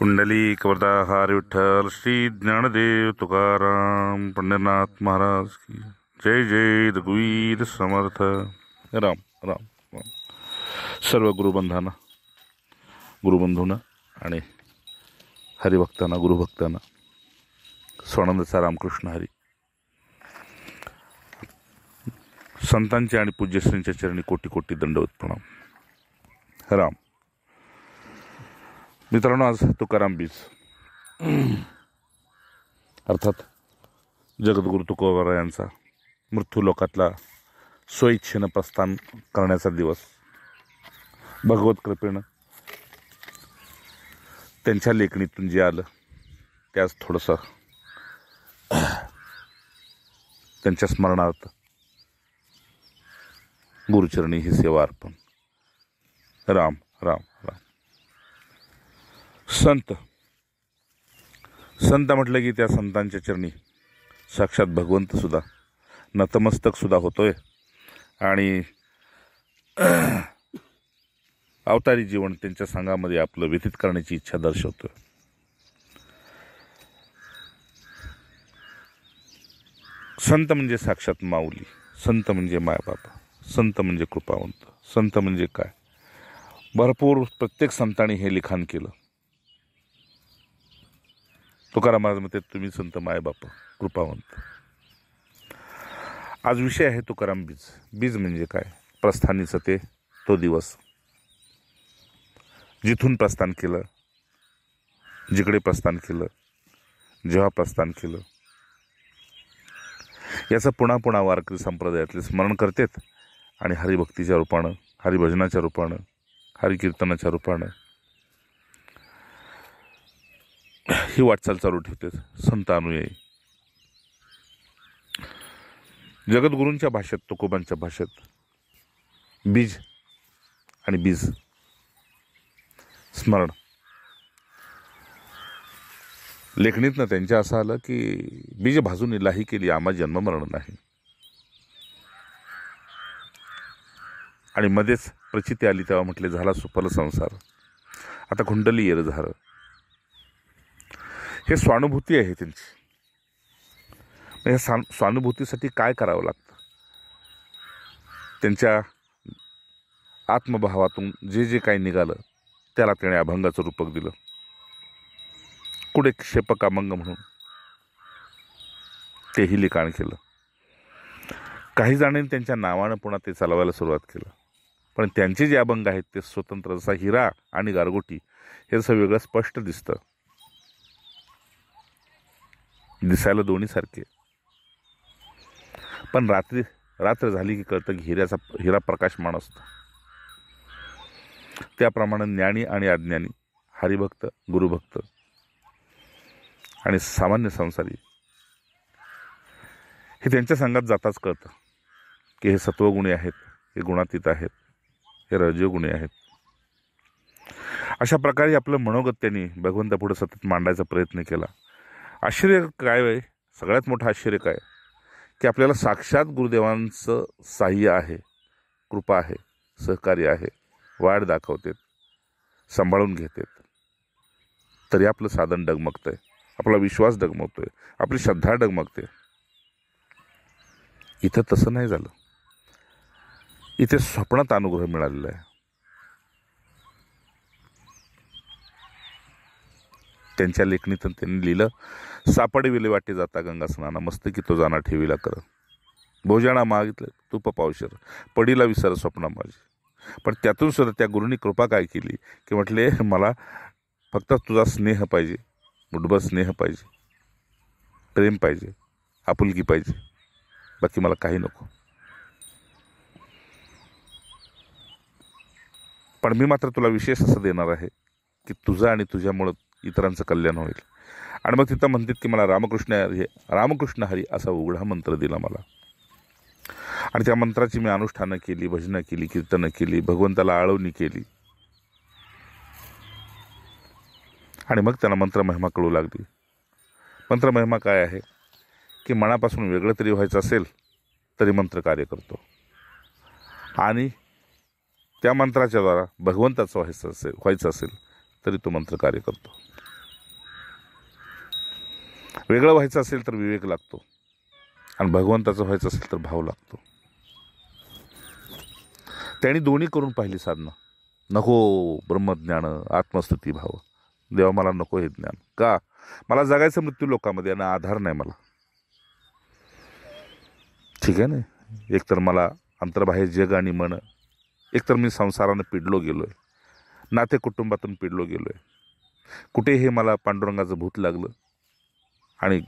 पुंडलिक वरदा हरी विठ्ठल श्री ज्ञानदेव तुकाराम पंढरनाथ महाराज की जय जय रघुवीर समर्थ. राम राम राम. सर्व गुरुबंधांना, गुरुबंधूंना आणि हरिभक्तांना, गुरुभक्तांना स्वानंदचा रामकृष्ण हरी. संतांचे आणि पूज्यश्रींच्या चरणी कोटी कोटी दंडवत प्रणाम. राम. मित्रांनो, आज तुकाराम बीज अर्थात जगद्गुरु तुकोबारायांचा मृत्यू लोकातला स्वइच्छेनं प्रस्थान करण्याचा दिवस. भगवत कृपेनं त्यांच्या लेखणीतून जे आलं ते आज थोडंसं त्यांच्या स्मरणार्थ गुरुचरणी ही सेवा अर्पण. राम राम राम. संत म्हटलं की त्या संतांच्या चरणी साक्षात भगवंत सुद्धा नतमस्तक सुद्धा होतोय आणि अवतारी जीवन त्यांच्या संघामध्ये आपलं व्यतीत करण्याची इच्छा दर्शवतोय. संत म्हणजे साक्षात माऊली, संत म्हणजे मायबापा, संत म्हणजे कृपावंत. संत म्हणजे काय? भरपूर प्रत्येक संतांनी हे लिखाण केलं. तुकाराम महाराज म्हणते, तुम्ही संत मायबापा, कृपावंत. आज विषय आहे तुकाराम बीज. बीज म्हणजे काय? प्रस्थानीचं तो दिवस जिथून प्रस्थान केलं, जिकडे प्रस्थान केलं, जेव्हा प्रस्थान केलं, याचं पुन्हा पुन्हा वारकरी संप्रदायातले स्मरण करतात आणि हरिभक्तीच्या रूपानं, हरिभजनाच्या रूपानं, हरिकीर्तनाच्या रूपानं ही वाटचाल चालू ठेवतात संत अनुयायी. जगद्गुरूंच्या भाषेत, तुकोबांच्या भाषेत बीज आणि बीज स्मरण लेखणीतनं त्यांच्या असं आलं की बीज भाजून इलाही केली, आम्हा जन्ममरण नाही. आणि मध्येच प्रचिती आली तेव्हा म्हटले, झाला सुफल संसार, आता कुंडली येर झालं. हे स्वानुभूती आहे त्यांची. ह्या स्वानुभूतीसाठी काय करावं लागतं? त्यांच्या आत्मभावातून जे काही निघालं त्याला त्याने अभंगाचं रूपक दिलं. कुठे क्षेपक अभंग म्हणून तेही लिखाण केलं. काही जणांनी त्यांच्या नावानं पुन्हा ते चालवायला सुरुवात केलं. पण त्यांचे जे अभंग आहेत ते स्वतंत्र, जसा हिरा आणि गारगोटी हे जसं वेगळं स्पष्ट दिसतं, दिसायला दोन्ही सारखे, पण रात्र झाली की कळतं की हिरा प्रकाशमान असतो. त्याप्रमाणे ज्ञानी आणि अज्ञानी, हरिभक्त, गुरुभक्त आणि सामान्य संसारी हे त्यांच्या संघात जाताच कळतं की हे सत्वगुणी आहेत, हे गुणातीत आहेत, हे रजोगुणी आहेत. अशा प्रकारे आपलं मनोगत त्यांनी भगवंतापुढे सतत मांडायचा प्रयत्न केला. आश्चर्य काय आहे? सगळ्यात मोठं आश्चर्य काय की आपल्याला साक्षात गुरुदेवांचं साह्य आहे, कृपा आहे, सहकार्य आहे, वाट दाखवतात, सांभाळून घेतात, तरी आपलं साधन डगमगतंय, आपला विश्वास डगमगतोय, आपली श्रद्धा डगमगते. इथं तसं नाही झालं. इथे स्वप्नात अनुग्रह मिळालेला आहे. त्यांच्या लेखणीतून त्यांनी लिहिलं, सापडे विले वाटे जाता गंगा स्नाना, मस्तकी तो जाना ठेवीला कर, भोजाणा मागितलं तूप पावशर, पडीला विसर स्वप्ना माझी. पण त्यातून सुद्धा त्या गुरुनी कृपा काय केली की म्हटले, मला फक्त तुझा स्नेह पाहिजे, मुठभर स्नेह पाहिजे, प्रेम पाहिजे, आपुलकी पाहिजे, बाकी मला काही नको. पण मी मात्र तुला विशेष असं देणार आहे की तुझं आणि तुझ्यामुळं इतरांचं कल्याण होईल. आणि मग तिथं म्हणतात की मला रामकृष्ण हरी असा उघडा मंत्र दिला मला. आणि त्या मंत्राची मी अनुष्ठानं केली, भजनं केली, कीर्तनं केली, भगवंताला आळवणी केली. आणि मग त्यांना मंत्र महिमा कळू लागली. मंत्र महिमा काय आहे की मनापासून वेगळं तरी व्हायचं असेल तरी मंत्र कार्य करतो, आणि त्या मंत्राच्या द्वारा भगवंताचं व्हायचं असेल तरी तो मंत्र कार्य करतो. वेगळं व्हायचं असेल तर विवेक लागतो, आणि भगवंताचं व्हायचं असेल तर भाव लागतो. त्यांनी दोन्ही करून पाहिली साधना. नको ब्रह्मज्ञान, आत्मस्तुती भाव. देवा मला नको हे ज्ञान. का? मला जगायचं मृत्यू लोकामध्ये आणि आधार नाही मला. ठीक आहे ना. एकतर मला अंतर्बाह्य जग आणि मन, एकतर मी संसारानं पिडलो गेलोय, नाते कुटुंबातून पिडलो गेलोय. कुठे हे मला पांडुरंगाचं भूत लागलं, आणि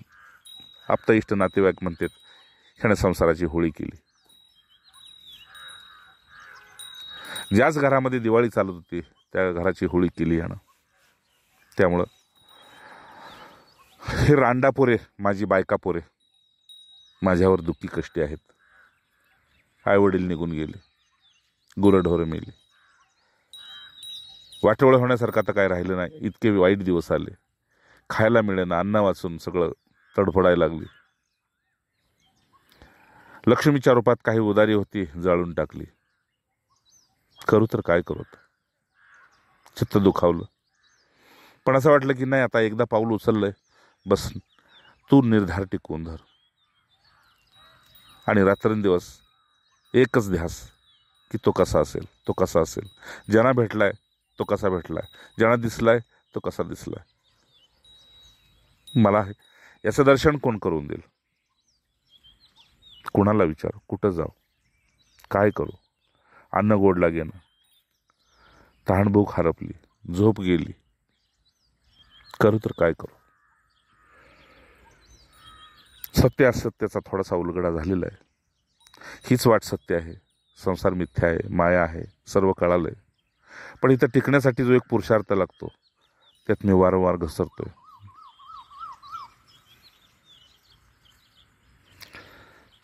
आप्त इष्ट नातेवाईक म्हणतात ह्यानं संसाराची होळी केली. ज्याच घरामध्ये दिवाळी चालत होती त्या घराची होळी केली यानं. त्यामुळं हे रांडा पोरे, माझी बायका पोरे माझ्यावर दुःखी कष्टी आहेत. आईवडील निघून गेले, गुरंढोरं मेली, वाटोळं होण्यासारखं आता काय राहिलं नाही. इतके वाईट दिवस आले, खायला मिळेना, अन्न वाचून सगळं तडफडायला लागली. लक्ष्मीच्या रूपात काही उदारी होती, जाळून टाकली. करू तर काय करू? चित्त दुखावलं, पण असं वाटलं की नाही, आता एकदा पाऊल उचललंय, बस तू निर्धार टिकवून धर. आणि रात्रंदिवस एकच ध्यास की तो कसा असेल, तो कसा असेल. ज्यांना भेटलाय तो कसा भेटलाय, ज्यांना दिसलाय तो कसा दिसलाय. मला याचं दर्शन कोण करून देईल? कुणाला विचार? कुठं जाऊ? काय करू? अन्न गोड लागेना, तहानभूक हरपली, झोप गेली. करू तर काय करू? सत्य असत्याचा थोडासा उलगडा झालेला आहे. हीच वाट सत्य आहे, संसार मिथ्या आहे, माया आहे, सर्व कळालंय. पण इथं टिकण्यासाठी जो एक पुरुषार्थ लागतो त्यात मी वारंवार घसरतोय.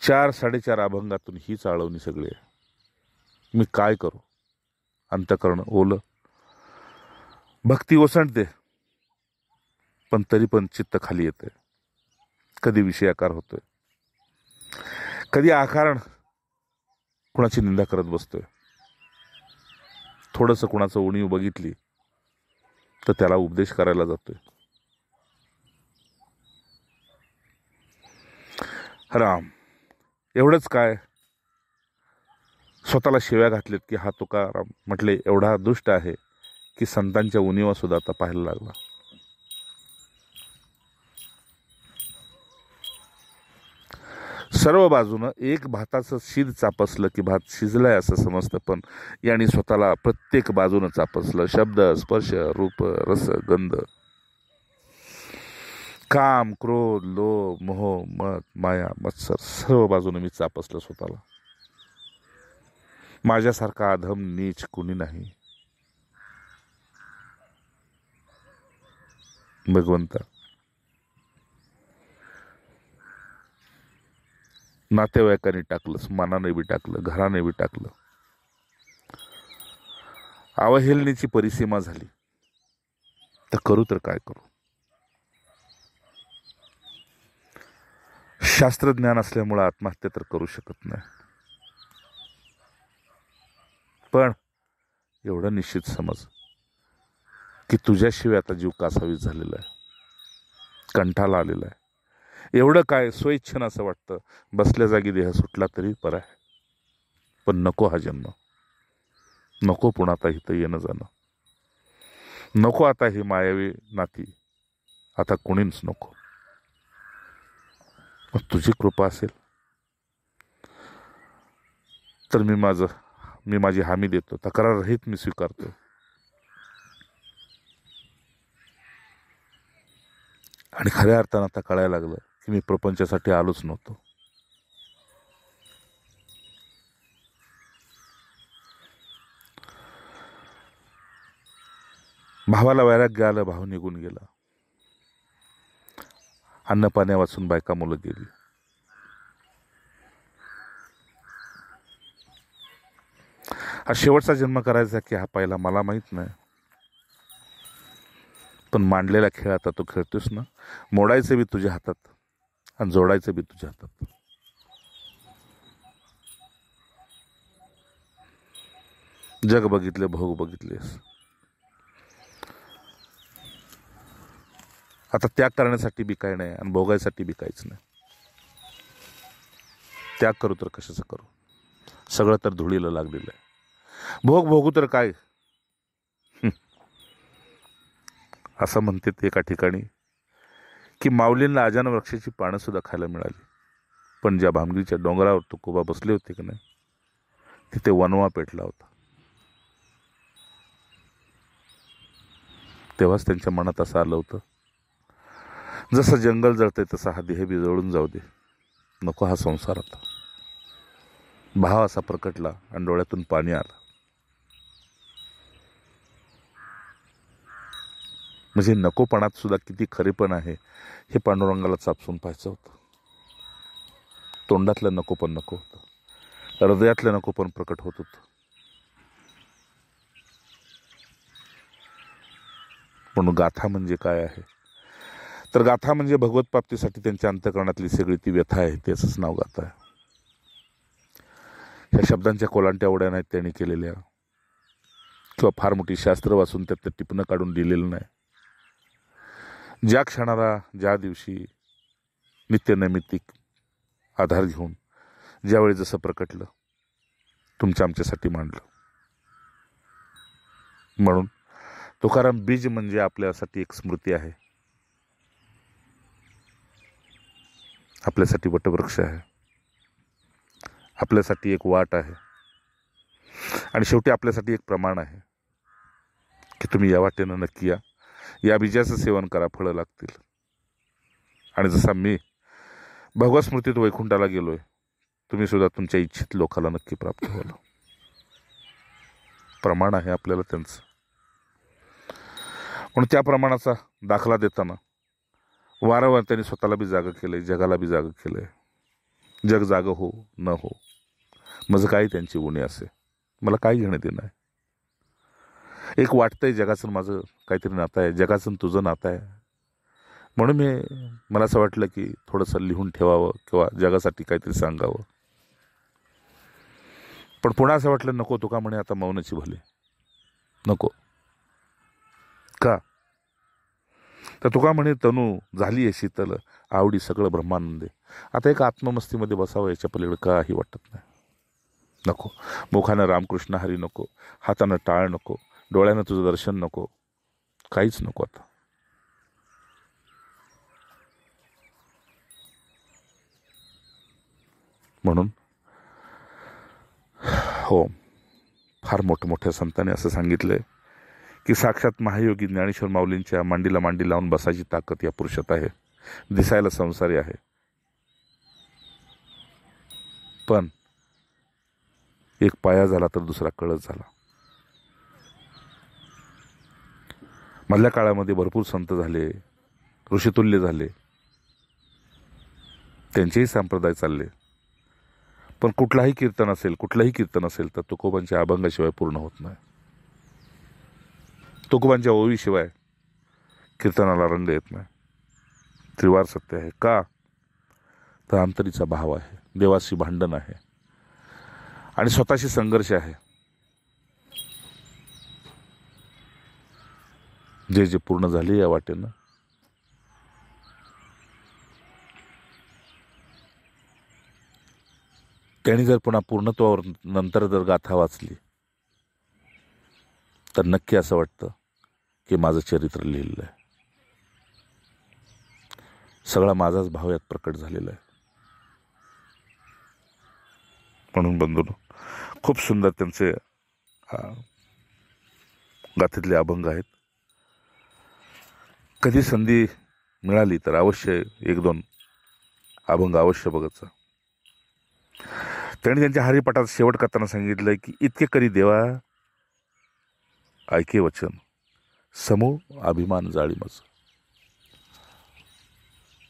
4-4.5 अभंगातून ही चाळवणी सगळी आहे. मी काय करू? अंतःकरण ओलं, भक्ती ओसंडते, पण तरी पण चित्त खाली येते. कधी विषयाकार होतोय, कधी आकारण कुणाची निंदा करत बसतोय. थोडंसं कुणाचं उणीव बघितली तर त्याला उपदेश करायला जातोय. राम एवढंच काय, स्वतःला शिव्या घातलेत की हा तुकाराम म्हटले एवढा दुष्ट आहे की संतांच्या उणीवा सुद्धा आता पाहायला लागला. सर्व बाजूनं एक भाताचं शीद चापसलं की भात शिजलाय असं समजतं, पण याने स्वतःला प्रत्येक बाजूनं चापसलं. शब्द, स्पर्श, रूप, रस, गंध, काम, क्रोध, लोभ, मोह, मद, माया, मत्सर, सर्व बाजूने मी चापसलं स्वतःला. माझ्यासारखा अधम नीच कुणी नाही. भगवंता, नातेवाईकांनी टाकलंस, मनाने बी टाकलं, घराने बी टाकलं. अवहेलनेची परिसीमा झाली, तर करू तर काय करू? शास्त्रज्ञान असल्यामुळे आत्महत्या तर करू शकत नाही, पण एवढं निश्चित समज की तुझ्याशिवाय आता जीव कासावीस झालेला आहे, कंठाला आलेला आहे. एवढं काय स्वइच्छेनं असं वाटतं बसल्या जागी देह सुटला तरी बरं आहे, पण नको हा जन्म, नको पुन्हा आता इथं येणं जाणं, नको आता ही मायावी नाती, आता कोणीच नको. मग तुझी कृपा असेल तर मी माझी हामी देतो, तक्रार रहित मी स्वीकारतो. आणि खऱ्या अर्थानं आता कळायला लागलं की मी प्रपंचासाठी आलोच नव्हतो. भावाला वैराग्य आलं, भाव निघून गेला. अन्न पाण्या वाचून बायका मुलं गेली. हा शेवटचा जन्म करायचा की हा पहिला मला माहित नाही, पण मांडलेला खेळ आता तो खेळतोस ना. मोडायचं बी तुझ्या हातात आणि जोडायचं बी तुझ्या हातात. जग बघितले, भोग बघितलेस, आता त्याग करण्यासाठी बी काय नाही आणि भोगायसाठी बी काहीच नाही. त्याग करू तर कशाचं करू, सगळं तर धुळीला लागलेलं आहे. भोग भोगू तर काय. असं म्हणते ते एका ठिकाणी की माऊलींना अजान वृक्षाची पानं सुद्धा खायला मिळाली, पण ज्या भामगीच्या डोंगरावर तुकोबा बसले होते की नाही, तिथे वनवा पेटला होता. तेव्हाच त्यांच्या मनात असं आलं होतं, जसं जंगल जळतंय तसा हा देह बी जळून जाऊ दे, नको हा संसार आता. भाव असा प्रकटला आणि डोळ्यातून पाणी आलं. म्हणजे नकोपणात सुद्धा किती खरेपण आहे हे पांडुरंगाला चापसून पाहायचं होतं. तोंडातलं नको पण नको होतं, हृदयातलं नको पण प्रकट होत होतं. म्हणून गाथा म्हणजे काय आहे, तर गाथा म्हणजे भगवत प्राप्तीसाठी त्यांच्या अंतःकरणातली सगळी ती व्यथा आहे, त्याचंच नाव गाथा आहे. ह्या शब्दांच्या कोलांट्या उड्या नाहीत त्यांनी केलेल्या, किंवा फार मोठी शास्त्र वाचून त्यात टिपणं काढून दिलेलं नाही. ज्या क्षणाला ज्या दिवशी नित्यनैमित्तिक आधार घेऊन ज्यावेळी जसं प्रकटलं तुमच्या आमच्यासाठी मांडलं. म्हणून तुकाराम बीज म्हणजे आपल्यासाठी एक स्मृती आहे, आपल्यासाठी वटवृक्ष आहे, आपल्यासाठी एक वाट आहे, आणि शेवटी आपल्यासाठी एक प्रमाण आहे की तुम्ही या वाटेनं नक्की या बीजाचं सेवन करा, फळं लागतील. आणि जसा मी भगवत स्मृतीत वैकुंठाला गेलोय, तुम्ही सुद्धा तुमच्या इच्छित लोकाला नक्की प्राप्त व्हाल. प्रमाण आहे आपल्याला त्यांचं. म्हणून त्या प्रमाणाचा दाखला देताना वारंवार त्यांनी स्वतःला बी जागं केलंय, जगाला बी जागं केलंय. जग जागं हो न हो, माझं काही त्यांची उणी असे, मला काही घेणं देणं आहे. एक वाटतंय जगाचं माझं काहीतरी नातं आहे, जगाचं तुझं नातं आहे. म्हणून मला असं वाटलं की थोडंसं लिहून ठेवावं किंवा जगासाठी काहीतरी सांगावं. पण पुन्हा असं वाटलं नको, तुका म्हणे आता मौनाची भले नको. का तर तुका म्हणे तनू झाली आहे शीतल, आवडी सगळं ब्रह्मानंदे. आता एक आत्ममस्तीमध्ये बसावं, याच्या पलीकडे काही वाटत नाही. नको, मुखानं रामकृष्ण हरी नको, हातानं टाळ नको, डोळ्यानं तुझं दर्शन नको, काहीच नको आता. म्हणून हो, फार मोठ्या संतांनी असं सांगितलंय की साक्षात महायोगी ज्ञानेश्वर माऊलींच्या मांडीला मांडी लावून बसायची ताकद या पुरुषात आहे. दिसायला संसारी आहे, पण एक पाया झाला तर दुसरा कळस झाला. मधल्या काळामध्ये भरपूर संत झाले, ऋषितुल्य झाले, त्यांचेही संप्रदाय चालले, पण कुठलंही कीर्तन असेल तर तुकोबांच्या अभंगाशिवाय पूर्ण होत नाही. तुकोबांच्या ओवीशिवाय कीर्तनाला रंग येत नाही. त्रिवार सत्य आहे. का तर अंतरीचा भाव आहे, देवाशी भांडण आहे आणि स्वतःशी संघर्ष आहे. जे पूर्ण झाले या वाटेनं, त्यांनी जर पुन्हा पूर्णत्वावर नंतर जर गाथा वाचली तर नक्की असं वाटतं की माझं चरित्र लिहिलेलं आहे, सगळा माझाच भाव यात प्रकट झालेला आहे. म्हणून बंधूंनो, खूप सुंदर त्यांचे गाथेतले अभंग आहेत. कधी संधी मिळाली तर अवश्य एक दोन अभंग अवश्य बघायचा. त्यांनी त्यांच्या हरिपाठात शेवट करताना सांगितलंय की इतके करी देवा ऐके वचन, समूह अभिमान जाळी मज.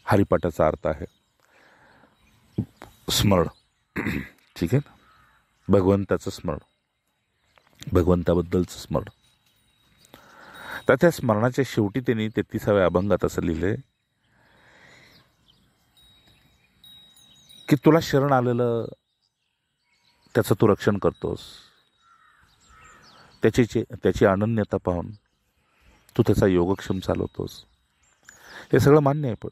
हरिपाठाचा अर्थ आहे स्मरण, ठीक आहे ना, भगवंताचं स्मरण, भगवंताबद्दलचं स्मरण. तर त्या स्मरणाच्या शेवटी त्यांनी 33व्या अभंगात असं लिहिलंय की तुला शरण आलेलं त्याचं तू रक्षण करतोस, त्याची अनन्यता पाहून तू त्याचा योगक्षेम चालवतोस. हे सगळं मान्य आहे,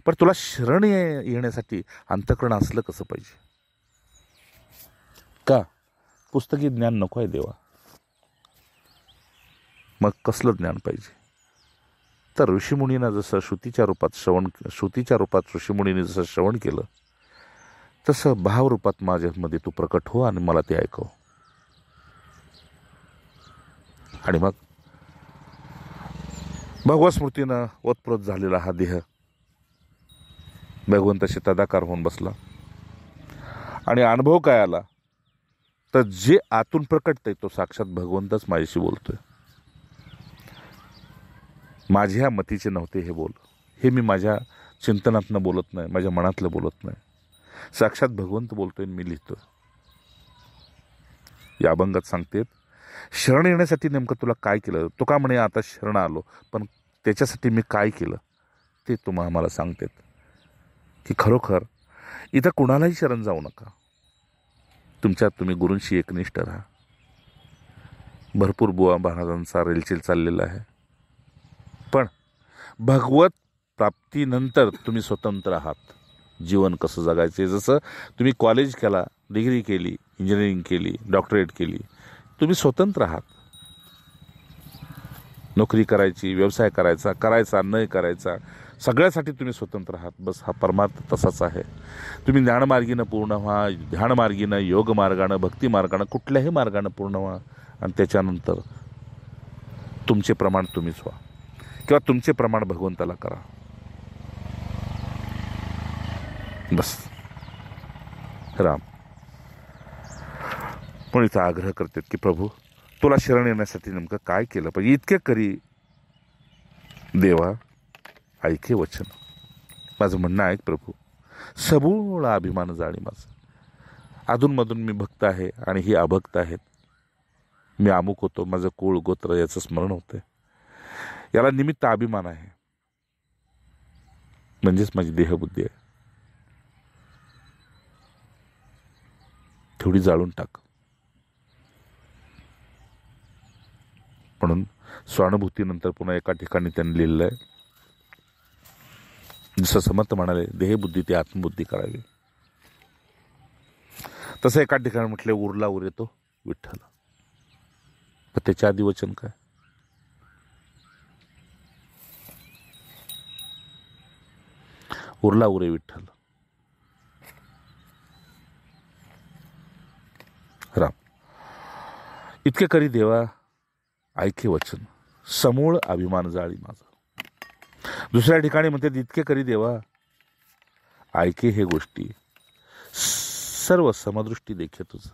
पण तुला शरण येण्यासाठी अंतःकरण असलं कसं पाहिजे? का पुस्तकी ज्ञान नको आहे देवा? मग कसलं ज्ञान पाहिजे? तर ऋषीमुनींना जसं श्रुतीच्या रूपात ऋषीमुनींनी जसं श्रवण केलं, तसं भाव रूपात माझ्यामध्ये तू प्रकट हो आणि मला ते ऐकव. आणि मग भगवत स्मृतीनं ओतप्रोत झालेला हा देह भगवंताशी तदाकार होऊन बसला. आणि अनुभव काय आला? तर जे आतून प्रकटतंय तो साक्षात भगवंतच माझ्याशी बोलतोय. माझ्या मतीचे नव्हते हे बोल, हे मी माझ्या चिंतनातनं बोलत नाही, माझ्या मनातलं बोलत नाही. साक्षात भगवंत बोलतोय, मी लिहितोय. या अभंगात सांगतेत, शरण येण्यासाठी नेमकं तुला काय केलं? तो का म्हणे आता शरण आलो, पण त्याच्यासाठी मी काय केलं ते तुम्हाला आम्हाला सांगतेत. की खरोखर इथं कुणालाही शरण जाऊ नका. तुम्ही गुरूंशी एकनिष्ठ राहा. भरपूर बुवा महाराजांचा रेलचेल चाललेला आहे, पण भगवत प्राप्तीनंतर तुम्ही स्वतंत्र आहात. जीवन कसं जगायचे, जसं तुम्ही कॉलेज केला, डिग्री केली, इंजिनिअरिंग केली, डॉक्टरेट केली, तुम्ही स्वतंत्र आहात. नोकरी करायची, व्यवसाय करायचा न करायचा, सगळ्यासाठी तुम्ही स्वतंत्र आहात. बस हा परमार्थ तसाच आहे. तुम्ही ज्ञानमार्गीनं पूर्ण व्हा, ध्यानमार्गीनं, योग मार्गानं, भक्ती मार्गानं, कुठल्याही मार्गानं पूर्ण व्हा. आणि त्याच्यानंतर तुमचे प्रमाण तुम्हीच व्हा, किंवा तुमचे प्रमाण भगवंताला करा. बस. राम पण इथं आग्रह करतात की प्रभू तुला शरण येण्यासाठी नेमकं काय केलं पाहिजे? इतके करी देवा ऐके वचन. माझं म्हणणं ऐक प्रभू. सबूळ अभिमान जाणी माझं. अधूनमधून मी भक्त आहे आणि ही अभक्त आहेत. मी अमुक होतो, माझं कुळ गोत्र याचं स्मरण होतंय. याला निमित्त अभिमान आहे, म्हणजेच माझी देहबुद्धी आहे. थोडी जाळून टाक. म्हणून स्वानुभूतीनंतर पुन्हा एका ठिकाणी त्यांनी लिहिलेलं आहे, जसं समर्थ म्हणाले देहबुद्धी ते आत्मबुद्धी करावी, तसं एका ठिकाणी म्हटले उरला उर येतो विठ्ठल. पण त्याच्या आधी वचन काय? उरला उरे विठ्ठल. राम इतके करी देवा ऐके वचन, समूळ अभिमान जाळी माझा. दुसऱ्या ठिकाणी म्हणते इतके करी देवा ऐके हे गोष्टी, सर्व समदृष्टी देखे तुझं.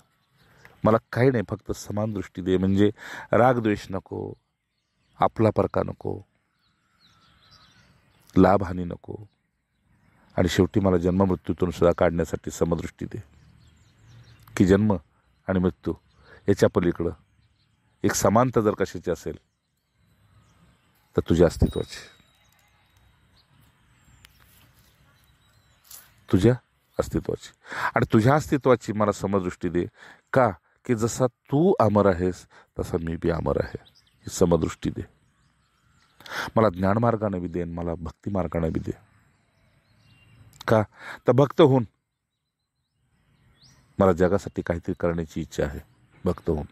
मला काही नाही, फक्त समान दृष्टी दे. म्हणजे राग द्वेष नको, आपला परका नको, लाभ हानी नको, आणि शेवटी मला जन्ममृत्यूतून सुद्धा काढण्यासाठी समदृष्टी दे. की जन्म आणि मृत्यू याच्या पलीकडं एक समानता जर कशाची असेल तर तुझ्या अस्तित्वाची, तुझ्या अस्तित्वाची. आणि तुझ्या अस्तित्वाची मला समदृष्टी दे. का? की जसा तू अमर आहेस तसा मी बी अमर आहे, ही समदृष्टी दे. मला ज्ञानमार्गाने बी दे, मला भक्ती मार्गाने बी दे. का? तर भक्त होऊन मला जगासाठी काहीतरी करण्याची इच्छा आहे. भक्त होऊन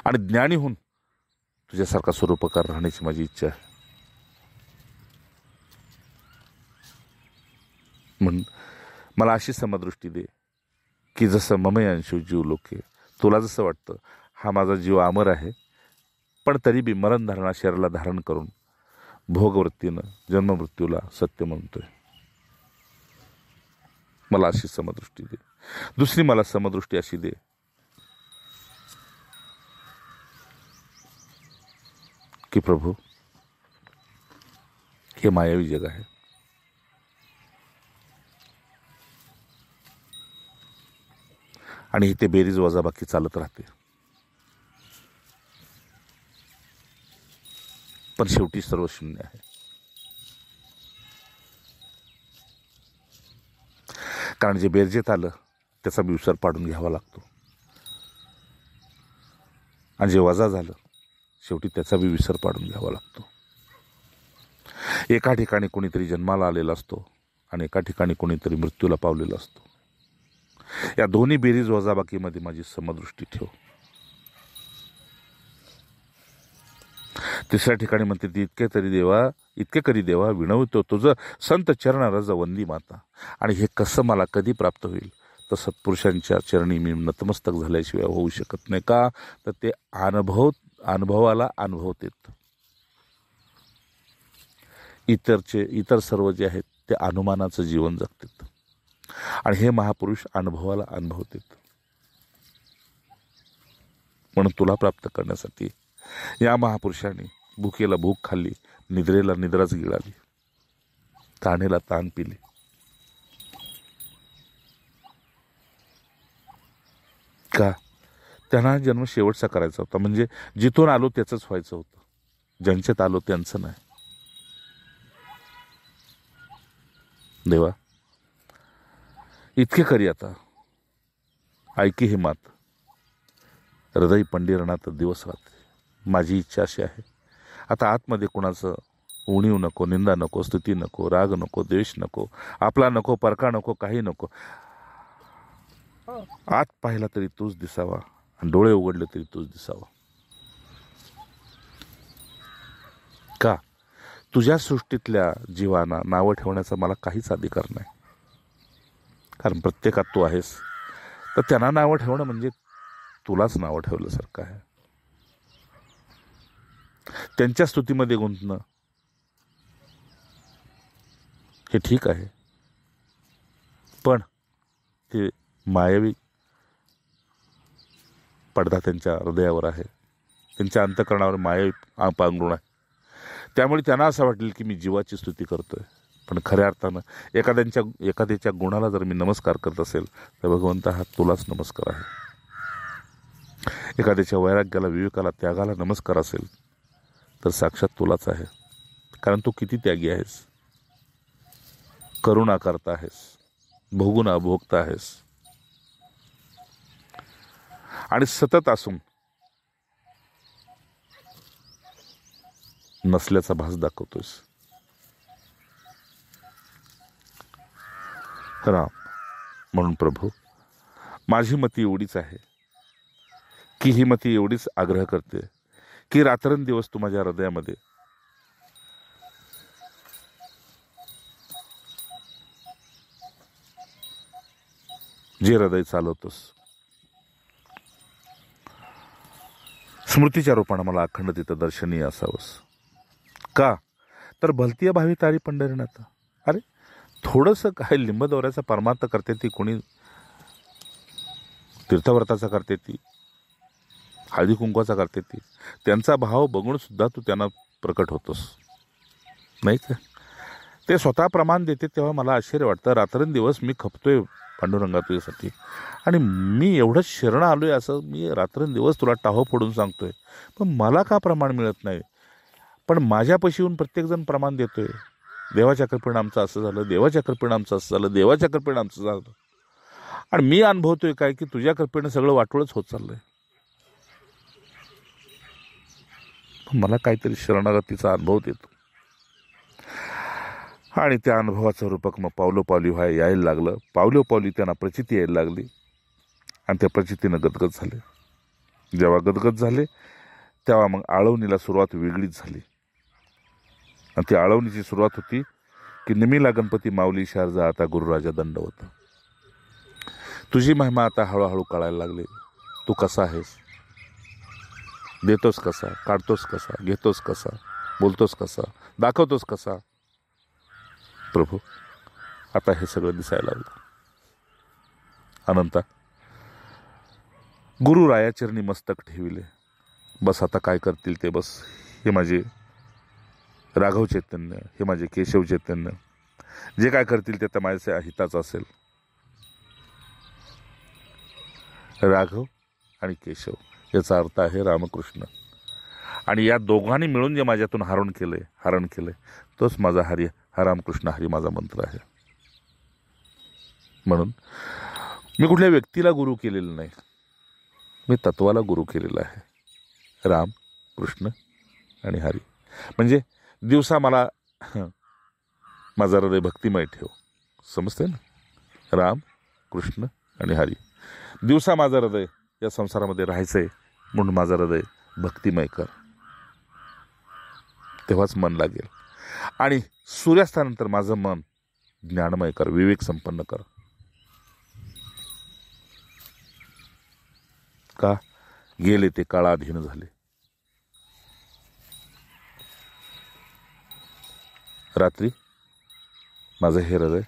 आणि ज्ञानी होऊन तुझ्यासारखा स्वरूपकार राहण्याची माझी इच्छा आहे. म्हणून मला अशी समदृष्टी दे की जसं ममयांशू जीव लोके, तुला जसं वाटतं हा माझा जीव अमर आहे, पण तरी बी मरणधारणा शरीराला धारण करून भोगवृत्तीनं जन्ममृत्यूला सत्य म्हणतोय. मला अशी समदृष्टी दे. दुसरी मला समदृष्टी अशी दे की प्रभू हे मायावी जग आहे, आणि इथे बेरीज वजाबाकी चालत राहते, पण शेवटी सर्व शून्य आहे. कारण जे बेरजेत आलं त्याचा बी विसर पाडून घ्यावा लागतो, आणि जे वजा झालं शेवटी त्याचा बी विसर पाडून घ्यावा लागतो. एका ठिकाणी कोणीतरी जन्माला आलेला असतो आणि एका ठिकाणी कोणीतरी मृत्यूला पावलेला असतो. या दोन्ही बेरीज वजाबाकीमध्ये माझी समदृष्टी ठेव. तिसऱ्या ठिकाणी म्हणते ती इतके करी देवा विनवतो तुझं संत चरण रज वंदी माता. आणि हे कसं मला कधी प्राप्त होईल? तर सत्पुरुषांच्या चरणी मी नतमस्तक झाल्याशिवाय होऊ शकत नाही. का? तर ते अनुभवाला अनुभवतेत. इतर सर्व जे आहेत ते अनुमानाचं जीवन जगतात आणि हे महापुरुष अनुभवाला अनुभवतात. म्हणून तुला प्राप्त करण्यासाठी या महापुरुषांनी भुकेला भूक खाल्ली, निद्रेला निद्राच गिळाली, ताणेला ताण पिली. का? त्यांना जन्म शेवटचा करायचा होता. म्हणजे जिथून आलो त्याचंच व्हायचं होतं, ज्यांच्यात आलो त्यांचं नाही. देवा इतके करी आता, ऐकी हे मात, हृदय पंडिरणात दिवस रात्री. माझी इच्छा अशी आहे, आता आतमध्ये कुणाचं उणीव नको, निंदा नको, स्तुती नको, राग नको, द्वेष नको, आपला नको, परका नको, काही नको. आत पाहिला तरी तूच दिसावा आणि डोळे उघडले तरी तूच दिसावा. का? तुझ्या सृष्टीतल्या जीवांना नावं ठेवण्याचा मला काहीच अधिकार नाही, कारण प्रत्येकात तू आहेस. तर त्यांना नावं ठेवणं म्हणजे तुलाच नावं ठेवल्यासारखं आहे. त्यांच्या स्तुतीमध्ये गुंतणं हे ठीक आहे, पण ते मायावी पडदा त्यांच्या हृदयावर आहे, त्यांच्या अंतःकरणावर मायावी पांघरुण आहे. त्यामुळे त्यांना असं वाटेल की मी जीवाची स्तुती करतोय, पण खऱ्या अर्थानं एखाद्याच्या गुणाला जर मी नमस्कार करत असेल तर भगवंत हा तुलाच नमस्कार आहे. एखाद्याच्या वैराग्याला, विवेकाला, त्यागाला नमस्कार असेल तर साक्षात तुलाच आहे, कारण तू किती त्यागी आहेस, करुणा करता आहेस, भोगून अभोगता आहेस आणि सतत असून नसल्याचा भास दाखवतोस. राम म्हणून प्रभू, माझी मती एवढीच आहे की ही मती एवढीच आग्रह करते की रात्रंदिवस तू माझ्या हृदयामध्ये जे हृदय चालवतोस, स्मृतीच्या रूपानं मला अखंड तिथं दर्शनीय असावंस. का? तर भलतीय भावी तारी पंढरीनाथ. अरे थोडंसं काय लिंब दौऱ्याचा परमार्थ करते ती, कोणी तीर्थव्रताचा करते ती, हळदी कुंकवाचा करते ती, त्यांचा भाव बघून सुद्धा तू त्यांना प्रकट होतोस नाही का? ते स्वतः प्रमाण देते तेव्हा मला आश्चर्य वाटतं. रात्रंदिवस मी खपतोय पांडुरंगा तुझ्यासाठी, आणि मी एवढंच शरण आलोय असं मी रात्रंदिवस तुला टाहो फोडून सांगतोय, पण मला का प्रमाण मिळत नाही? पण माझ्यापाशी येऊन प्रत्येकजण प्रमाण देतोय, देवाच्या कृपेनं आमचं असं झालं, देवाच्या कृपेनं आमचं असं झालं, देवाच्या कृपेनं आमचं झालं. आणि मी अनुभवतोय काय की तुझ्या कृपेनं सगळं वाटोळच होत चाललंय. मला काहीतरी शरणागतीचा अनुभव देतो, आणि त्या अनुभवाचं रूपक मग पावलोपावली यायला लागलं. पावलोपावली त्यांना प्रचिती यायला लागली आणि त्या प्रचितीनं गदगद झाले. जेव्हा गदगद झाले तेव्हा मग आळवणीला सुरुवात वेगळीच झाली. आणि ती आळवणीची सुरुवात होती की निमिला गणपती माऊली शारजा आता गुरुराजा दंडवत. तुझी महिमा आता हळूहळू कळायला लागली. तू कसा आहेस, देतोस कसा, काढतोस कसा, घेतोस कसा, बोलतोस कसा, दाखवतोस कसा. प्रभू आता हे सगळं दिसायला लागलं. अनंता गुरुरायाचरणी मस्तक ठेविले. बस आता काय करतील ते बस. हे माझे राघव चैतन्य, हे माझे केशव चैतन्य, जे काय करतील ते तर माझ्या हिताचं असेल. राघव आणि केशव याचा अर्थ आहे रामकृष्ण. आणि या दोघांनी मिळून जे माझ्यातून हरण केलंय तोच माझा हरी, हा रामकृष्ण हरी माझा मंत्र आहे. म्हणून मी कुठल्या व्यक्तीला गुरु केलेलं नाही, मी तत्वाला गुरु केलेला आहे. राम, कृष्ण आणि हरी. म्हणजे दिवसा मला माझं हृदय भक्तिमय ठेव. समजते ना? राम, कृष्ण आणि हरी. दिवसा माझं हृदय या संसारामध्ये राहायचंय म्हणून माझं हृदय भक्तिमय कर, तेव्हाच मन लागेल. आणि सूर्यास्तानंतर माझं मन ज्ञानमय कर, विवेक संपन्न कर. का? गेले ते काळाधीन झाले. रात्री माझं हे हृदय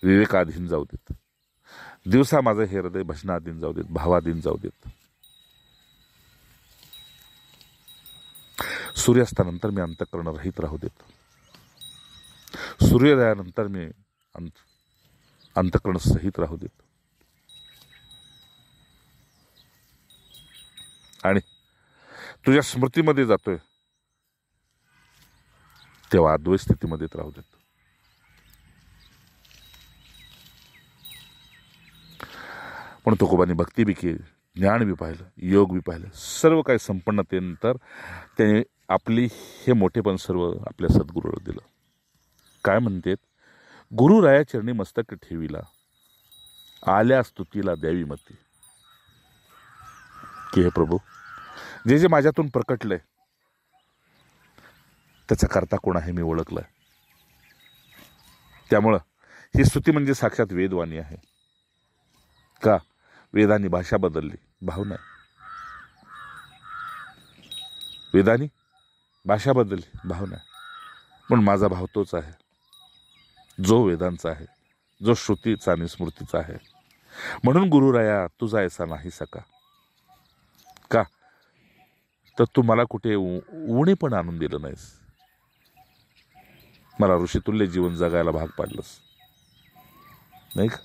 विवेकाधीन जाऊ देत. दिवसा माझं हे हृदय भजनाधीन जाऊ देत, भावाधीन जाऊ देत. सूर्यास्तानंतर मी अंतःकरण रहित राहू देत. सूर्योदयानंतर मी अंतःकरण सहित राहू देत. आणि तुझ्या स्मृतीमध्ये जातोय तेव्हा अद्वैत स्थितीमध्येच राहू देत. पण तुकोबांनी भक्ती बी केली, ज्ञान बी पाहिलं, योग बी पाहिलं, सर्व काही संपन्नतेनंतर त्याने आपली हे मोठेपण सर्व आपल्या सद्गुरूला दिलं. काय म्हणतेत? गुरुराया चरणी मस्तक ठेविला, आल्या स्तुतीला द्यावी मती. की हे प्रभू, जे जे माझ्यातून प्रकटलंय त्याचा करता कोण आहे मी ओळखलंय. त्यामुळं ही स्तुती म्हणजे साक्षात वेदवाणी आहे. का? वेदांनी भाषा बदलली, भाव नाही. वेदांनी भाषा बदलली, भाव नाही. पण माझा भाव तोच आहे जो वेदांचा आहे, जो श्रुतीचा आणि स्मृतीचा आहे. म्हणून गुरुराया तुझा ऐसा नाही सका. का? तर तू मला कुठे उणे पण आणून दिलं नाहीस. मला ऋषितुल्य जीवन जगायला भाग पाडलंस, नाही का?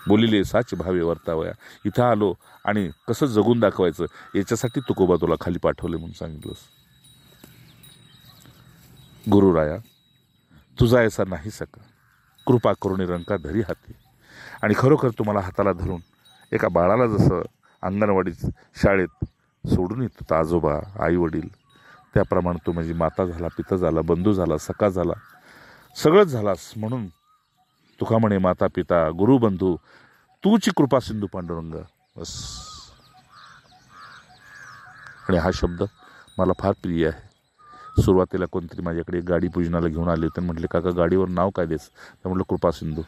बोलिले साच भावे वर्तावया. इथं आलो आणि कसं जगून दाखवायचं याच्यासाठी तुकोबा तुला खाली पाठवले म्हणून सांगितलंस. गुरुराया तुझा ऐसा नाही सका, कृपा करून रंका धरी हाती. आणि खरोखर तुम्हाला हाताला धरून एका बाळाला जसं अंगणवाडीत शाळेत सोडून येतो तर आजोबा आई वडील, त्याप्रमाणे तू माझी माता झाला, पिता झाला, बंधू झाला, सखा झाला, सगळंच झालास. म्हणून तुका म्हणे माता पिता गुरु बंधू तूची कृपा सिंधू पांडुरंग. बस. आणि हा शब्द मला फार प्रिय आहे. सुरुवातीला कोणतरी माझ्याकडे गाडी पूजनाला घेऊन आले होते. म्हटले काका गाडीवर नाव काय द्यायचं? तर म्हटलं कृपा सिंधू.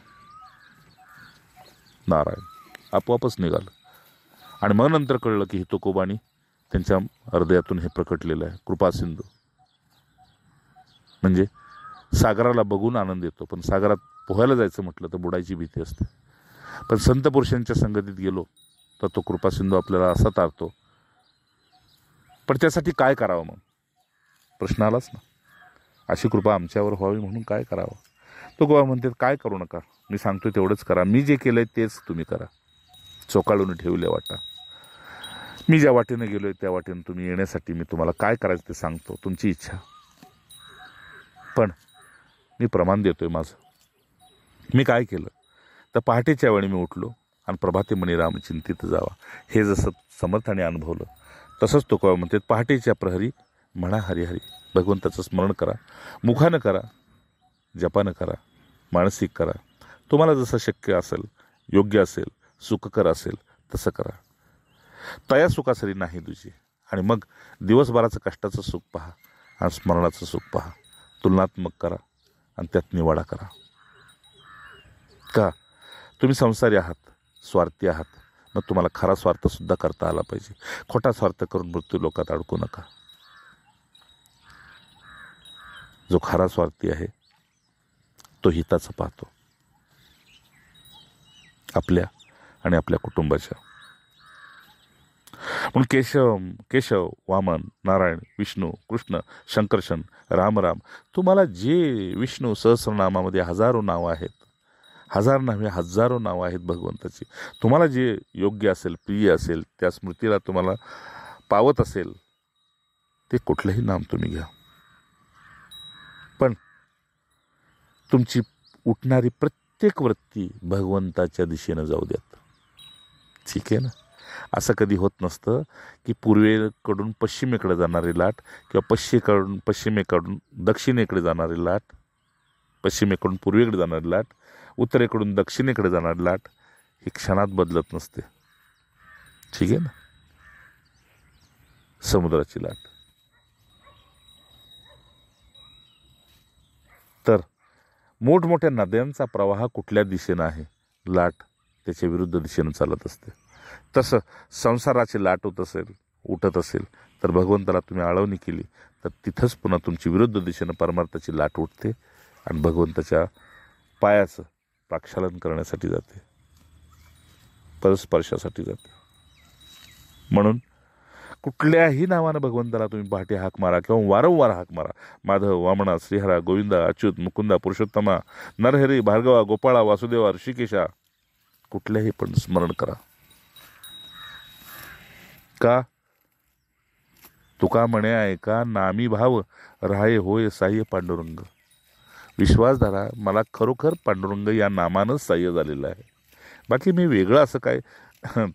नारायण आपोआपच निघालं. आणि मग नंतर कळलं की हे तुकोबानी त्यांच्या हृदयातून हे प्रकटलेलं आहे. कृपा सिंधू म्हणजे सागराला बघून आनंद येतो, पण सागरात पोहायला जायचं म्हटलं तर बुडायची भीती असते. पण संत पुरुषांच्या संगतीत गेलो तर तो कृपा सिंधू आपल्याला असा तारतो. पण त्यासाठी काय करावं? मग प्रश्न आलाच ना. अशी कृपा आमच्यावर व्हावी म्हणून काय करावं? तो गोवा म्हणते काय करू नका, मी सांगतोय तेवढंच करा. मी जे केलंय तेच तुम्ही करा. चोकाळून ठेवले वाटा. मी ज्या वाटेनं गेलोय त्या वाटेनं तुम्ही येण्यासाठी मी तुम्हाला काय करायचं ते सांगतो, तुमची इच्छा. पण मी प्रमाण देतोय माझं. मी काय केलं तर पहाटेच्या वेळी मी उठलो आणि प्रभाते म्हणे राम चिंतित जावा. हे जसं समर्थाने अनुभवलं तसंच तो कवा म्हणते पहाटेच्या प्रहरी म्हणा हरिहरी. भगवंताचं स्मरण करा, मुखानं करा, जपानं करा, मानसिक करा. तुम्हाला जसं शक्य असेल, योग्य असेल, सुखकर असेल तसं करा. तया सुखासरी नाही तुझी. आणि मग दिवसभराचं कष्टाचं सुख पहा आणि स्मरणाचं सुख पहा. तुलनात्मक करा आणि त्यात निवाडा करा. का? तुम्ही संसारी आहात, स्वार्थी आहात. मग तुम्हाला खरा स्वार्थसुद्धा करता आला पाहिजे. खोटा स्वार्थ करून मृत्यू लोकात अडकू नका. जो खरा स्वार्थी आहे तो हिताचं पाहतो, आपल्या आणि आपल्या कुटुंबाच्या. म्हणून केशव, वामन, नारायण, विष्णू, कृष्ण, शंकरशन, राम राम. तुम्हाला जे विष्णू सहस्रनामामध्ये हजारो नावं आहेत, हजार नव्हे हजारो नावं आहेत भगवंताची. तुम्हाला जे योग्य असेल, प्रिय असेल, त्या स्मृतीला तुम्हाला पावत असेल ते कुठलंही नाम तुम्ही घ्या. पण तुमची उठणारी प्रत्येक वृत्ती भगवंताच्या दिशेनं जाऊ द्यात. ठीक आहे ना? असं कधी होत नसतं की पूर्वेकडून पश्चिमेकडे जाणारी लाट किंवा पश्चिमेकडून दक्षिणेकडे जाणारी लाट पश्चिमेकडून पूर्वेकडे जाणारी लाट, उत्तरेकडून दक्षिणेकडे जाणारी लाट ही क्षणात बदलत नसते. ठीक आहे ना. समुद्राची लाट तर मोठमोठ्या नद्यांचा प्रवाह कुठल्या दिशेनं आहे, लाट त्याच्या विरुद्ध दिशेनं चालत असते. तसं संसाराची लाट उठत असेल तर भगवंताला तुम्ही आळवणी केली तर तिथंच पुन्हा तुमची विरुद्ध दिशेनं परमार्थाची लाट उठते आणि भगवंताच्या पायाचं प्रक्षालन करण्यासाठी जाते, परस्पर्शासाठी जाते. म्हणून कुठल्याही नावानं भगवंताला तुम्ही पहाटे हाक मारा किंवा वारंवार हाक मारा. माधव, वामना, श्रीहरा, गोविंदा, अच्युत, मुकुंदा, पुरुषोत्तमा, नरहरी, भार्गवा, गोपाळा, वासुदेवा, ऋषिकेशा, कुठल्याही पण स्मरण करा. का? तुका म्हणे ऐका नामी भाव राहे होय साह्य पांडुरंग. विश्वास धरा, मला खरोखर पांडुरंग या नामानंच साह्य झालेलं आहे. बाकी मी वेगळं असं काय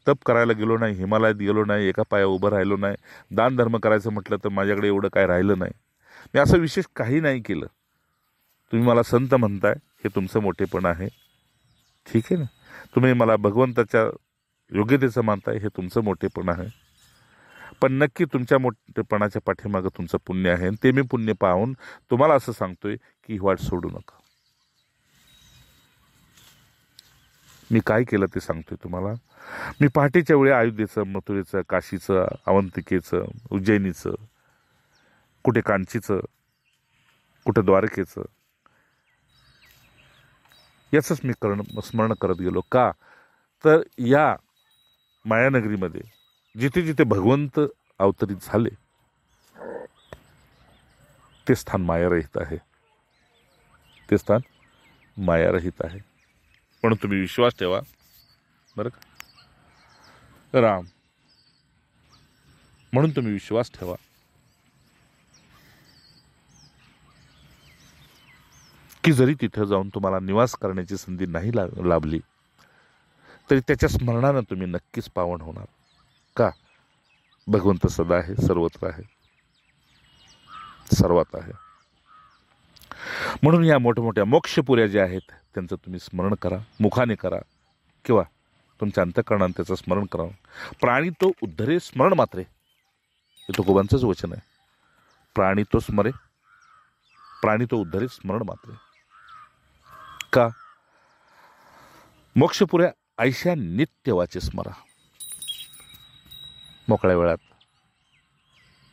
तप करायला गेलो नाही, हिमालयात गेलो नाही, एका पाया उभं राहिलो नाही, दान धर्म करायचं म्हटलं तर माझ्याकडे एवढं काय राहिलं नाही. मी असं विशेष काही नाही केलं. तुम्ही मला संत म्हणताय, हे तुमचं मोठेपण आहे. ठीक आहे ना. तुम्ही मला भगवंताच्या योग्यतेचं मानताय, हे तुमचं मोठेपण आहे. पण नक्की तुमच्या मोठेपणाच्या पाठीमागं तुमचं पुण्य आहे. ते मी पुण्य पाहून तुम्हाला असं सांगतोय की ही वाट सोडू नका. मी काय केलं ते सांगतोय तुम्हाला. मी पहाटेच्या वेळी अयोध्येचं, मथुरेचं, काशीचं, अवंतिकेचं, उज्जैनीचं, कुठे कांचीचं, कुठे द्वारकेचं याचंच मी स्मरण करत गेलो. का तर या मायानगरीमध्ये जिथे जिथे भगवंत अवतरित झाले ते स्थान मायारहित आहे. ते स्थान मायारहित आहे. म्हणून तुम्ही विश्वास ठेवा बरं का. राम म्हणून तुम्ही विश्वास ठेवा की जरी तिथं जाऊन तुम्हाला निवास करण्याची संधी नाही लाभली तरी त्याच्या स्मरणानं तुम्ही नक्कीच पावन होणार. का? भगवंत सदा आहे, सर्वत्र आहे, सर्वात आहे. म्हणून या मोठमोठ्या मोक्षपुऱ्या ज्या आहेत त्यांचं तुम्ही स्मरण करा, मुखाने करा किंवा तुमच्या अंतःकरणाने त्याचं स्मरण करा. प्राणी तो उद्धरे स्मरण मात्रे, हे तुकोबांचंच वचन आहे. प्राणी तो स्मरे, प्राणी तो उद्धरे स्मरण मात्रे. का? मोक्षपुऱ्या ऐशा नित्य वाचे स्मरा. मोकळ्या वेळात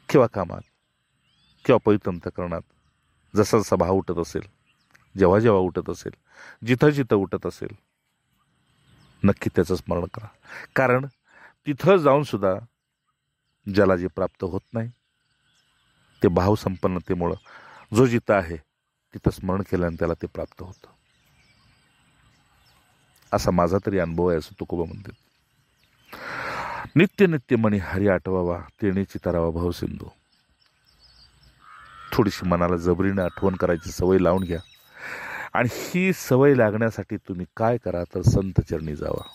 किंवा कामात किंवा पवित्र अंतःकरणात जसा जसा भाव उठत असेल, जेव्हा जेव्हा उठत असेल, जिथं जिथं उठत असेल, नक्की त्याचं स्मरण करा. कारण तिथं जाऊन सुद्धा ज्याला जे प्राप्त होत नाही ते भावसंपन्नतेमुळं जो जिथं आहे तिथं स्मरण केल्यानं त्याला ते प्राप्त होतं. असा माझा तरी अनुभव आहे, असं तुकोबा म्हणते. नित्य नित्य मनी हरी आठवावा, तेणेची तरावा भाव सिंधू. थोडीशी मनाला जबरीने आठवण करायची सवय लावून घ्या. आणि ही सवय लागण्यासाठी तुम्ही काय करा तर संत चरणी जावा,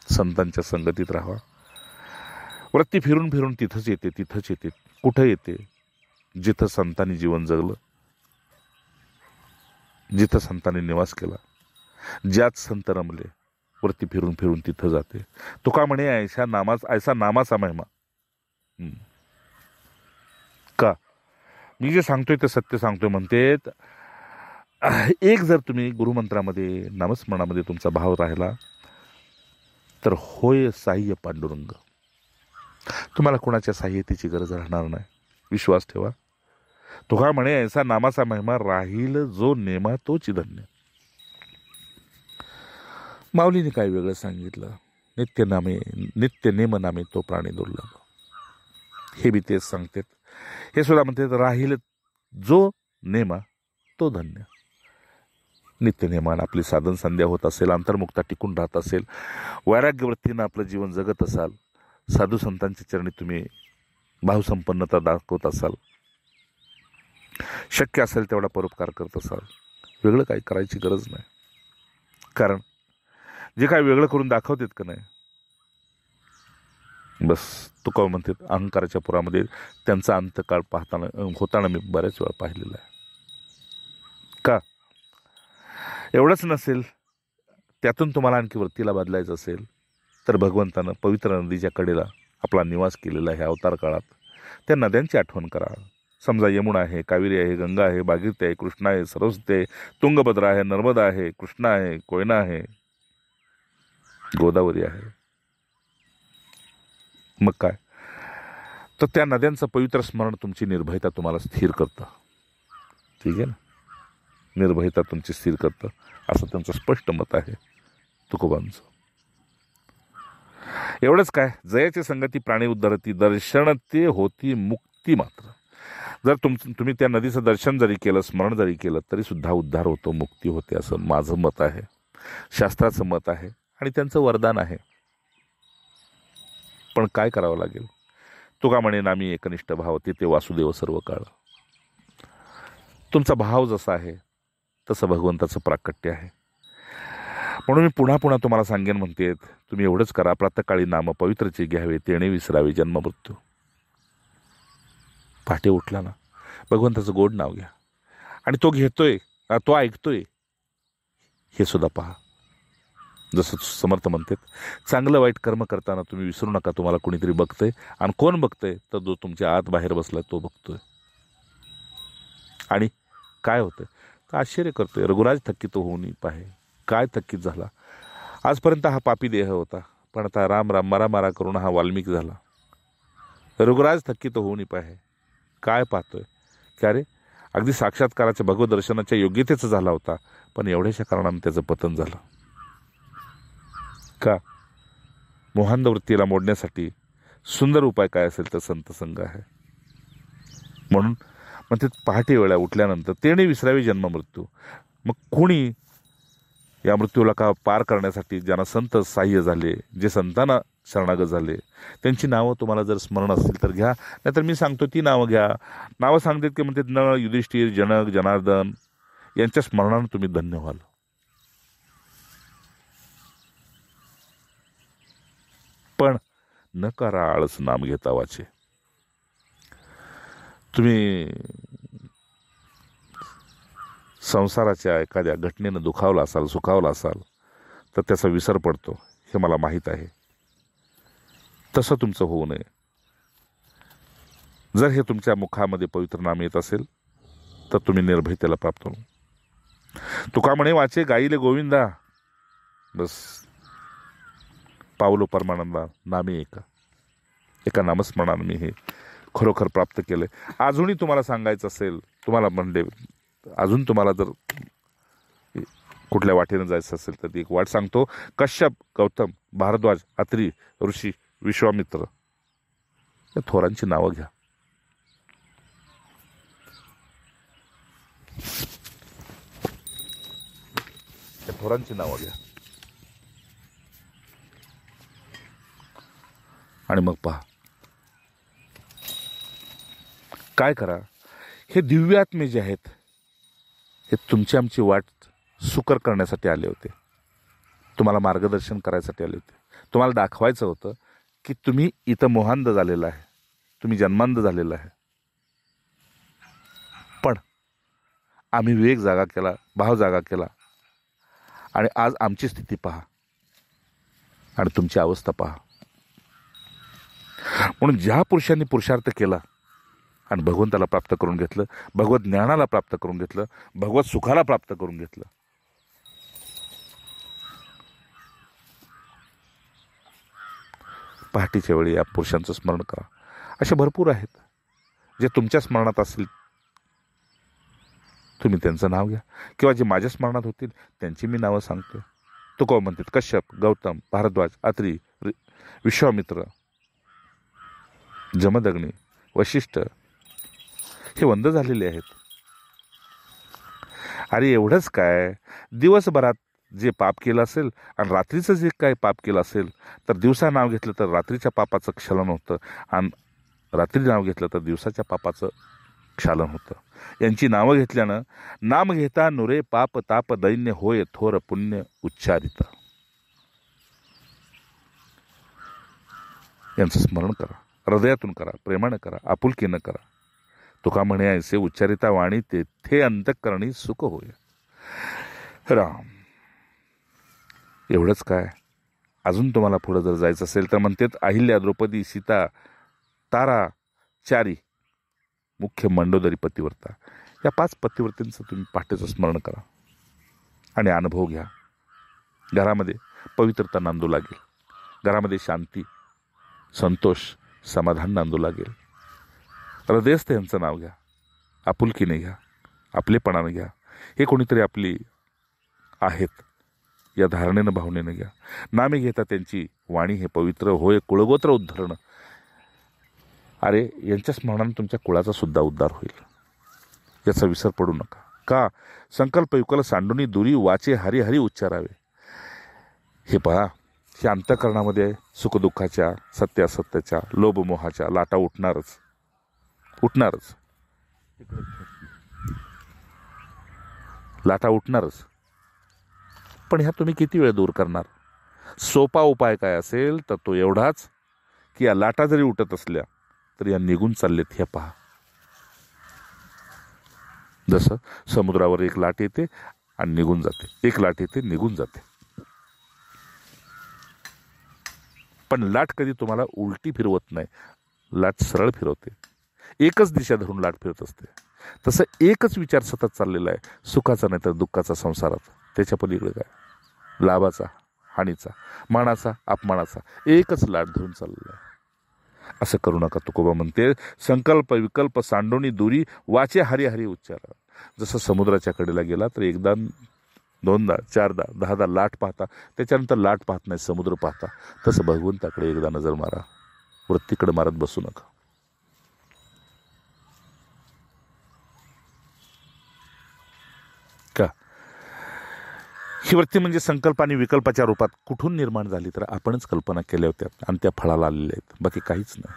संतांच्या संगतीत राहावा. वृत्ती फिरून फिरून तिथंच येते, तिथंच येते. कुठं येते? जिथं संतांनी जीवन जगलं, जिथं संतांनी निवास केला, ज्यात संत रमले, वरती फिरून फिरून तिथं जाते. तुका म्हणे ऐसा नामाचा महिमा. का? मी जे सांगतोय ते सत्य सांगतोय म्हणते. एक जर तुम्ही गुरुमंत्रामध्ये, नामस्मरणामध्ये तुमचा भाव राहिला तर होय साह्य पांडुरंग. तुम्हाला कोणाच्या साह्यतेची गरज राहणार नाही. विश्वास ठेवा. तुका म्हणे ऐसा नामाचा महिमा, राहील जो नेमा तोची धन्य. माऊलीने काय वेगळं सांगितलं? नित्य नेम नामे तो प्राणी दुर्लभ. हे बी तेच सांगतात. हे सुद्धा म्हणतात राहील जो नेमा तो धन्य. नित्यनेमान आपली साधन संध्या होत असेल, अंतर्मुक्ता टिकून राहत असेल, वैराग्यवृत्तीनं आपलं जीवन जगत असाल, साधू संतांच्या चरणी तुम्ही भावसंपन्नता दाखवत असाल, शक्य असेल तेवढा परोपकार करत असाल, वेगळं काही करायची गरज नाही. कारण जे काय वेगळं करून दाखवतात का नाही, बस तुका म्हणतात अहंकाराच्या पुरामध्ये त्यांचा अंतकाळ होताना मी बऱ्याच वेळा पाहिलेला आहे. का? एवढंच नसेल, त्यातून तुम्हाला आणखी वृत्तीला बदलायचं असेल तर भगवंतानं पवित्र नदीच्या कडेला आपला निवास केलेला आहे अवतार काळात. त्या नद्यांची आठवण करा. समजा यमुना आहे, कावेरी आहे, गंगा आहे, भागीरथी आहे, कृष्णा आहे, सरस्वती आहे, तुंगभद्रा आहे, नर्मदा आहे, कृष्णा आहे, कोयना आहे, गोदावरी आहे. मग काय, तर त्या नद्यांचं पवित्र स्मरण तुमची निर्भयता तुम्हाला स्थिर करतं. ठीक आहे ना, निर्भयता तुमची स्थिर करतं असं त्यांचं स्पष्ट मत आहे तुकोबांचं. एवढंच काय, जयाची संगती प्राणी उद्धरती, दर्शन ते होती मुक्ती मात्र. जर तुम्ही त्या नदीचं दर्शन जरी केलं, स्मरण जरी केलं, तरी सुद्धा उद्धार होतो, मुक्ती होते, असं माझं मत आहे, शास्त्राचं मत आहे आणि त्यांचं वरदान आहे. पण काय करावं लागेल? तुका म्हणे नामी एकनिष्ठ भाव, ते वासुदेव सर्व काळ. तुमचा भाव जसा आहे तसं भगवंताचं प्राकट्य आहे. म्हणून मी पुन्हा पुन्हा तुम्हाला सांगेन म्हणते, तुम्ही एवढंच करा, प्रातःकाळी नाम पवित्रचे घ्यावे, तेणे विसरावे जन्म मृत्यू. पहाटे उठला ना, भगवंताचं गोड नाव घ्या आणि तो घेतोय, तो ऐकतोय हे सुद्धा पहा. जसं समर्थ म्हणतात, चांगलं वाईट कर्म करताना तुम्ही विसरू नका, तुम्हाला कोणीतरी बघतंय. आणि कोण बघतंय? तर जो तुमच्या आत बाहेर बसलाय तो बघतोय. आणि काय होतंय? तर आश्चर्य करतोय. रघुराज थक्कित होऊन पाहे. काय थक्कित झाला? आजपर्यंत हा पापी देह होता, पण आता राम राम मारा मारा करून हा वाल्मिक झाला. रघुराज थक्कित होऊन पाहे. काय पाहतोय? की अरे, अगदी साक्षात्काराच्या भगवत दर्शनाच्या योग्यतेचं झाला होता, पण एवढ्याशा कारणानं त्याचं पतन झालं. का? मोहांध वृत्तीला मोडण्यासाठी सुंदर उपाय काय असेल तर संत संग आहे. म्हणून ते पहाटे वेळा उठल्यानंतर तेणे विसरावे जन्म मृत्यू. मग कोणी या मृत्यूला का पार करण्यासाठी ज्यांना संत सहाय्य झाले, जे संतांना शरणागत झाले, त्यांची नावं तुम्हाला जर स्मरण असतील तर घ्या, नाहीतर मी सांगतो ती नावं घ्या. नावं सांगतात की म्हणतात नळ, युधिष्ठिर, जनक, जनार्दन यांच्या स्मरणानं तुम्ही धन्य व्हाल. पण न करा आळस नाम घेता वाचे. तुम्ही संसाराच्या एखाद्या घटनेनं दुखावला असाल, सुखावला असाल, तर त्याचा विसर पडतो, हे मला माहीत आहे. तसं तुमचं होऊ नये. जर हे तुमच्या मुखामध्ये पवित्र नाम येत असेल तर तुम्ही निर्भयतेला प्राप्त हो. तुका म्हणे वाचे गाईले गोविंदा, बस पावलो परमानंदा नामे एका नामस्मरणानं मी हे खरोखर प्राप्त केलंय. अजूनही तुम्हाला सांगायचं असेल, तुम्हाला म्हणले अजून तुम्हाला जर कुठल्या वाटेनं जायचं असेल तर ती एक वाट सांगतो. कश्यप, गौतम, भारद्वाज, अत्री, ऋषी, विश्वामित्र या थोरांची नावं घ्या. या थोरांची नावं घ्या आणि मग पहा काय करा. हे दिव्यात्मे जे आहेत हे तुमची आमची वाट सुकर करण्यासाठी आले होते, तुम्हाला मार्गदर्शन करायसाठी आले होते. तुम्हाला दाखवायचं होतं की तुम्ही इथं मोहांध झालेला आहे, तुम्ही जन्मांध झालेला आहे, पण आम्ही विवेक जागा केला, भाव जागा केला आणि आज आमची स्थिती पहा आणि तुमची अवस्था पहा. म्हणून ज्या पुरुषांनी पुरुषार्थ केला आणि भगवंताला प्राप्त करून घेतलं, भगवत ज्ञानाला प्राप्त करून घेतलं, भगवत सुखाला प्राप्त करून घेतलं, पहाटेच्या वेळी या पुरुषांचं स्मरण करा. असे भरपूर आहेत जे तुमच्या स्मरणात असतील, तुम्ही त्यांचं नाव घ्या, किंवा जे माझ्या स्मरणात होतील त्यांची मी नावं सांगतो. तुकोबा म्हणतात कश्यप, गौतम, भारद्वाज, अत्री, विश्वामित्र, जमदग्नी, वशिष्ठ हे वंद झालेले आहेत. अरे एवढंच काय, दिवसभरात जे पाप केलं असेल आणि रात्रीचं जे काय पाप केलं असेल, तर दिवसा नाव घेतलं तर रात्रीच्या पापाचं क्षलन होतं आणि रात्री नाव घेतलं तर दिवसाच्या पापाचं क्षालन होतं. यांची नावं घेतल्यानं नाम घेता नुरे पाप ताप दैन्य होय थोर पुण्य उच्चारित. यांचं स्मरण करा, हृदयातून करा, प्रेमानं करा, आपुलकीनं करा. तुका म्हणे ऐसे उच्चारिता वाणी तेथे अंतःकरणी सुख होय. राम. एवढंच काय, अजून तुम्हाला पुढे जर जायचं असेल तर म्हणतात अहिल्या, द्रौपदी, सीता, तारा, चारी, मुख्य मंडोदरी पतिव्रता, या 5 पतिव्रतेंचं तुम्ही पहाटेचं स्मरण करा आणि अनुभव घ्या. घरामध्ये पवित्रता नांदू लागेल, घरामध्ये शांती, संतोष, समाधान नांदू लागेल. हृदयस्थ यांचं नाव घ्या, आपुलकीने घ्या, आपलेपणाने घ्या. हे कोणीतरी आपली आहेत या धारणेनं, भावनेनं घ्या. नामे घेता त्यांची वाणी हे पवित्र होय कुळगोत्र उद्धरण. अरे यांच्या स्मरणाने तुमच्या कुळाचा सुद्धा उद्धार होईल, याचा विसर पडू नका. का? संकल्प युकल सांडुनी दुरी वाचे हरी हरी उच्चारावे. हे पहा, हे अंतःकरणामध्ये सुखदुःखाच्या, सत्यासत्याच्या, लोभमोहाच्या लाटा उठणारच उठणारच लाटा उठणारच. पण ह्या तुम्ही किती वेळ दूर करणार? सोपा उपाय काय असेल तर तो एवढाच की या लाटा जरी उठत असल्या तरी या निघून चाललेत हे पहा. जसं समुद्रावर एक लाट येते आणि निघून जाते, एक लाट येते निघून जाते. पण लाट कधी तुम्हाला उलटी फिरवत नाही, लाट सरळ फिरवते. एकच दिशा धरून लाट फिरत असते. तसं एकच विचार सतत चाललेला आहे, सुखाचा नाही तर दुःखाचा संसारात. त्याच्या पलीकडे काय? लाभाचा, हानीचा, मानाचा, अपमानाचा एकच लाट धरून चाललेला आहे. असं करू नका. तुकोबा म्हणते संकल्प विकल्प सांडोनी दुरी वाचे हरी हरी उच्चारा. जसं समुद्राच्या कडेला गेला तर एकदा, दोनदा, चारदा, 10दा लाट पाहता, त्याच्यानंतर लाट पाहत नाही, समुद्र पाहता. तसं भगवंताकडे एकदा नजर मारा, वृत्तीकडे मारत बसू नका. का? ही वृत्ती म्हणजे संकल्प आणि विकल्पाच्या रूपात कुठून निर्माण झाली तर आपणच कल्पना केल्या होत्या आणि त्या फळाला आलेल्या आहेत, बाकी काहीच नाही.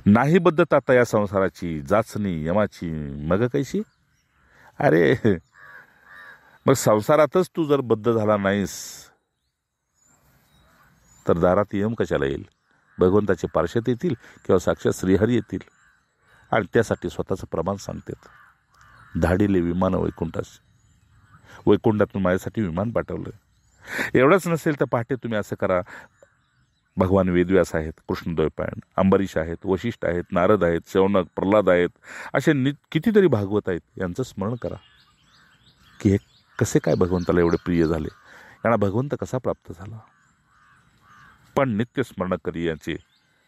नाही बद्धता आता या संसाराची, जाचणी यमाची मग कैशी. अरे मग संसारातच तू जर बद्ध झाला नाहीस तर दारात यम कशाला येईल? भगवंताचे पार्षद येतील किंवा साक्षात श्रीहरी येतील आणि त्यासाठी स्वतःचं प्रमाण सांगतात. धाडिले विमान वैकुंठातून माझ्यासाठी विमान पाठवलं. एवढंच नसेल तर पहाटे तुम्ही असं करा, भगवान वेदव्यास आहेत, कृष्णद्वैपायन, अंबरीश आहेत, वशिष्ठ आहेत, नारद आहेत, शौनक, प्रल्हाद आहेत, असे कितीतरी भागवत आहेत. यांचं स्मरण करा की हे कसे काय भगवंताला एवढे प्रिय झाले, यांना भगवंत कसा प्राप्त झाला. पण नित्य स्मरण करी याचे.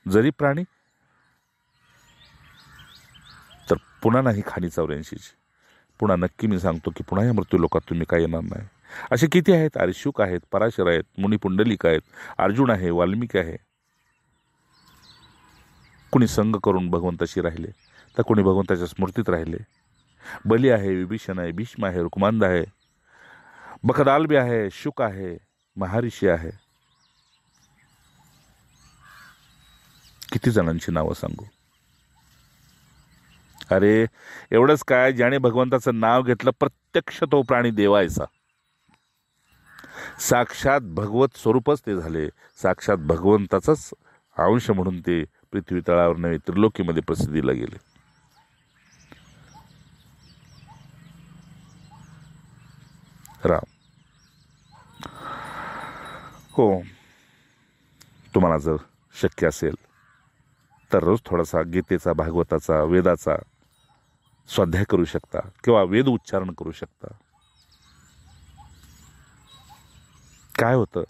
जरी प्राणी तर पुन्हा नाही खाणी 84ची. पुन्हा नक्की मी सांगतो की पुन्हा या मृत्यू लोकात तुम्ही काय येणार नाही. असे किती आहेत? आरिशुक आहेत, पराशर आहेत, मुनिपुंडलिक आहेत, अर्जुन आहे, वाल्मिकी आहे. कुणी संग करून भगवंताशी राहिले तर कुणी भगवंताच्या स्मृतीत राहिले. बली आहे, विभीषण आहे, भीष्म आहे, रुक्मांद आहे, बखदालबी आहे, शुक आहे, महर्षी आहे. किती जणांची नावं सांगू? अरे एवढंच काय, ज्याने भगवंताचं नाव घेतलं प्रत्यक्ष तो प्राणी देवायचा. साक्षात भगवत स्वरूपच ते झाले. साक्षात भगवंताचाच अंश म्हणून ते पृथ्वी तळावर नव्हे त्रिलोकीमध्ये प्रसिद्धीला गेले. राम. हो, तुम्हाला जर शक्य असेल तर रोज थोडासा गीतेचा, भागवताचा, वेदाचा स्वाध्याय करू शकता किंवा वेद उच्चारण करू शकता. काय होतं,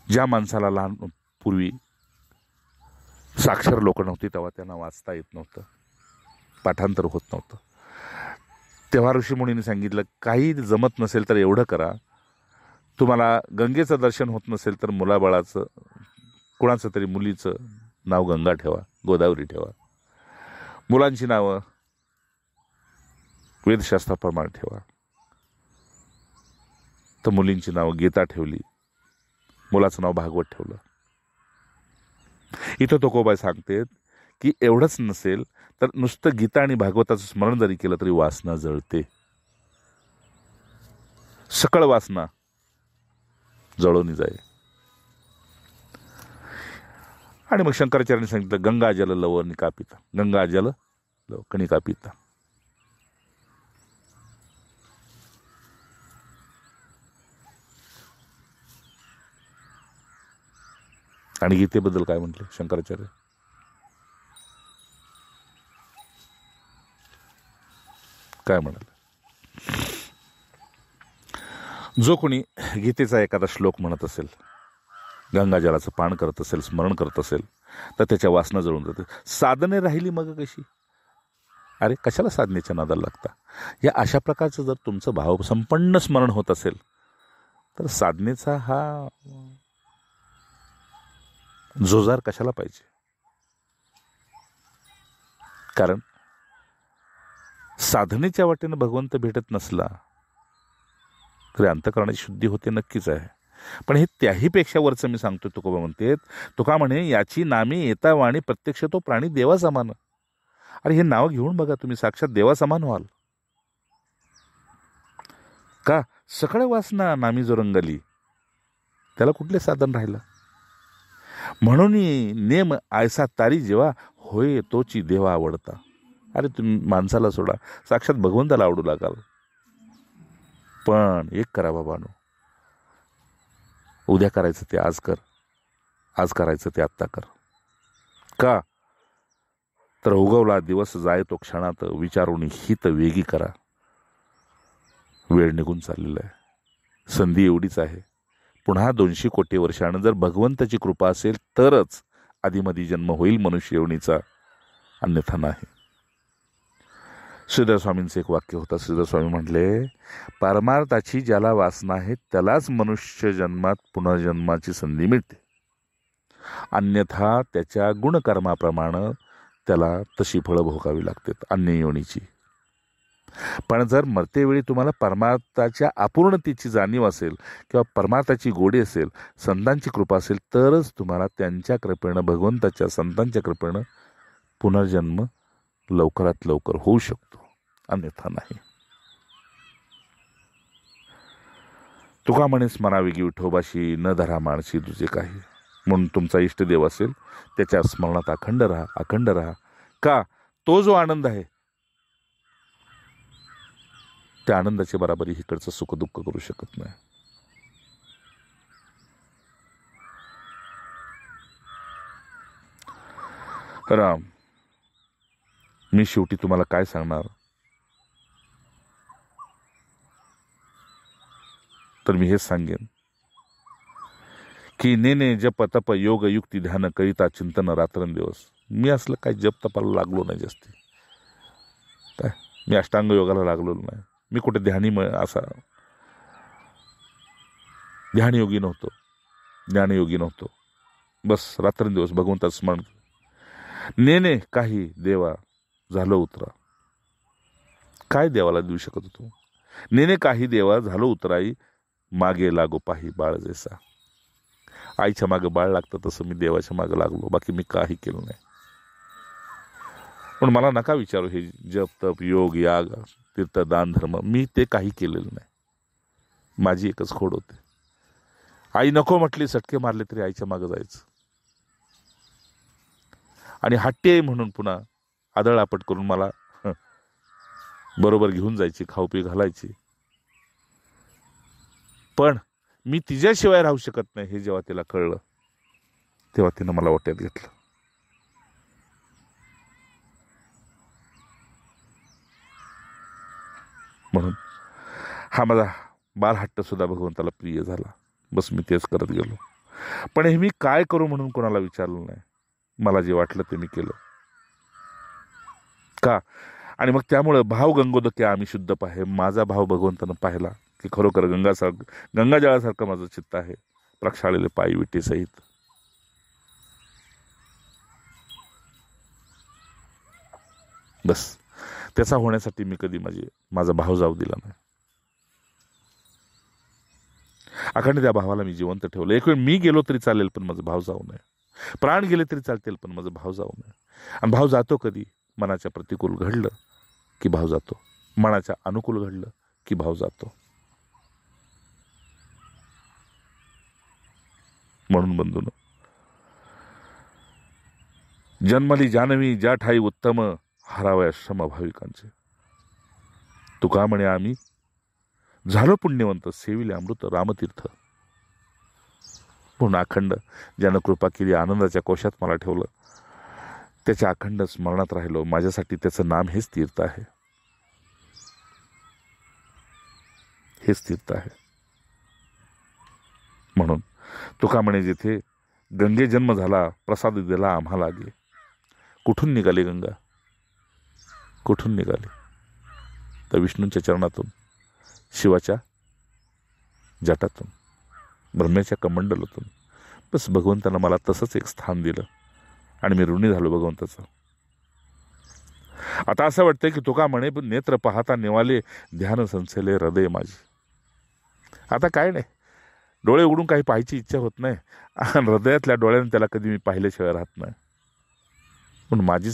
ज्या माणसाला लहान पूर्वी साक्षर लोक नव्हती तेव्हा त्यांना वाचता येत नव्हतं, पाठांतर होत नव्हतं, तेव्हा ऋषीमुनींनी सांगितलं काही जमत नसेल तर एवढं करा, तुम्हाला गंगेचं दर्शन होत नसेल तर मुलाबाळाचं, कुणाचं तरी मुलीचं नाव गंगा ठेवा, गोदावरी ठेवा. मुलांची नावं वेदशास्त्राप्रमाणे ठेवा. तर मुलींची नावं गीता ठेवली, मुलाचं नाव भागवत ठेवलं. इथं तुकोबा सांगतेत की एवढंच नसेल तर नुसतं गीता आणि भागवताचं स्मरण जरी केलं तरी वासना जळते. सकळ वासना जळून जाईल. आणि मग शंकराचार्यांनी सांगितलं गंगा जल लव निका पिता, गंगा जल लव कणिका पिता. आणि गीतेबद्दल काय म्हटले शंकराचार्य? काय म्हणाले? जो कोणी गीतेचा एखादा श्लोक म्हणत असेल, गंगाजलाचं पान करत असेल, स्मरण करत असेल, तर त्याच्या वासना जळून जाते. साधने राहिली मग कशी? अरे कशाला साधनेच्या नादाला लागता? या अशा प्रकारचं जर तुमचं भावसंपन्न स्मरण होत असेल तर साधनेचा हा जोजार कशाला पाहिजे? कारण साधनेच्या वाटेनं भगवंत भेटत नसला तरी अंतःकरणाची शुद्धी होते नक्कीच आहे. पण हे त्याहीपेक्षा वरचं मी सांगतो. तुकोबा म्हणते, तुका म्हणे याची नामे येता वाणी प्रत्यक्ष तो प्राणी देवा समान. अरे हे नाव घेऊन बघा, तुम्ही साक्षात देवा समान व्हाल. का? सकळ वासना नामी जो रंगली, त्याला कुठले साधन राहिलं? म्हणून नेम आयसा तारी जेव्हा होय तोची देवा आवडता. अरे तुम्ही माणसाला सोडा, साक्षात भगवंताला आवडू लागाल. पण एक करा बाबांनो, उद्या करायचं ते आज कर, आज करायचं ते आत्ता कर. का? तर उगवला दिवस जाय तो क्षणात, विचारून हित वेगी करा. वेळ निघून चाललेला आहे, संधी एवढीच आहे. पुन्हा 200 कोटी वर्षानं जर भगवंताची कृपा असेल तरच आधीमधी जन्म होईल मनुष्य योनीचा, अन्यथा नाही. श्रीधर स्वामींचं एक वाक्य होतं. श्रीधर स्वामी म्हटले, परमार्थाची ज्याला वासना आहे त्यालाच मनुष्य जन्मात पुनर्जन्माची संधी मिळते, अन्यथा त्याच्या गुणकर्माप्रमाणे त्याला तशी फळं भोगावी लागतात अन्य योनीची. पण जर मरतेवेळी तुम्हाला परमार्थाच्या अपूर्णतेची जाणीव असेल किंवा परमार्थाची गोडी असेल, संतांची कृपा असेल, तरच तुम्हाला त्यांच्या कृपेनं, भगवंताच्या संतांच्या कृपेनं पुनर्जन्म लवकरात लवकर होऊ शकतो, अन्यथा नाही. तुका म्हणे स्मरावेगी विठोबाशी, न धरा माणशी तुझे काही. म्हणून तुमचा इष्टदेव असेल त्याच्या स्मरणात अखंड राहा, अखंड राहा. का? तो जो आनंद आहे त्या आनंदाची बराबरी इकडचं सुख दुःख करू शकत नाही. राम, मी शेवटी तुम्हाला काय सांगणार, तर मी हेच सांगेन की नेने जप तप योग युक्ती ध्यान करिता चिंतन रात्रंदिवस. मी असलं काही जप तपाला लागलो नाही जास्ती. काय मी अष्टांग योगाला लागलो नाही. मी कुठे असा ध्यानयोगी नव्हतो, ज्ञानयोगी नव्हतो. बस रात्रंदिवस भगवंताचं स्मरण. नेने काही देवा झालं उतरा. काय देवाला देऊ शकत होतो? नेने काही देवा झालं उतराई, मागे लागो पाही बाळ जैसा. आईच्या मागं बाळ लागतं तसं मी देवाच्या मागं लागलो, बाकी मी काही केलं नाही. पण मला नका विचारू हे जप तप योग याग तीर्थ दान धर्म, मी ते काही केलेलं नाही. माझी एकच खोड होते, आई नको म्हटली, सटके मारले तरी आईच्या मागं जायचं. आणि हट्टी आहे म्हणून पुन्हा आदळआपट करून मला बरोबर घेऊन जायची, खाऊ पी घालायची. पण मी तिच्याशिवाय राहू शकत नाही हे जेव्हा तिला कळलं तेव्हा तिनं मला वाट्यात घेतलं. म्हणून हा माझा बालहट्ट सुद्धा भगवंताला प्रिय झाला. बस मी तेच करत गेलो. पण हे मी काय करू म्हणून कोणाला विचारलं नाही. मला जे वाटलं ते मी केलं. का? आणि मग त्यामुळं भाव गंगोदके आम्ही शुद्ध पाहे. माझा भाव भगवंतानं पाहिला की खरोखर गंगाजळासारखं माझं चित्त आहे, प्रक्षाळलेले पायी विटे सहित. बस त्याचा होण्यासाठी मी कधी माझा भाव जाऊ दिला नाही. अखंड त्या भावाला मी जिवंत ठेवलं. एक वेळ मी गेलो तरी चालेल पण माझं भाव जाऊ नये. प्राण गेले तरी चालतील पण माझं भाव जाऊ नये. आणि भाव जातो कधी? मनाच्या प्रतिकूल घडलं की भाव जातो, मनाच्या अनुकूल घडलं की भाव जातो. म्हणून बंधूंनो, जन्मली जानवी ज्या ठाई उत्तम, हरावया श्रम भाविकांचे. तुका म्हणे आम्ही झालो पुण्यवंत, सेविले अमृत रामतीर्थ. म्हणून अखंड ज्यानं कृपा केली, आनंदाच्या कोशात मला ठेवलं, त्याच्या अखंड स्मरणात राहिलो. माझ्यासाठी त्याचं नाम हेच तीर्थ आहे, हेच तीर्थ आहे. म्हणून तुका म्हणे जिथे गंगे जन्म झाला, प्रसाद दिला आम्हाला गे. कुठून निघाली गंगा? कुठून निघाली? तर विष्णूंच्या चरणातून, शिवाच्या जटातून, ब्रह्म्याच्या कमंडलातून. बस भगवंतानं मला तसंच एक स्थान दिलं आणि मी ऋणी झालो भगवंताचं. आता असं वाटतंय की तुका म्हणे नेत्र पाहता निवाले, ध्यान संचले हृदय माझे. आता काय नाही, डोळे उघडून काही पाहायची इच्छा होत नाही आणि हृदयातल्या डोळ्याने त्याला कधी मी पाहिल्याशिवाय राहत नाही. पण माझी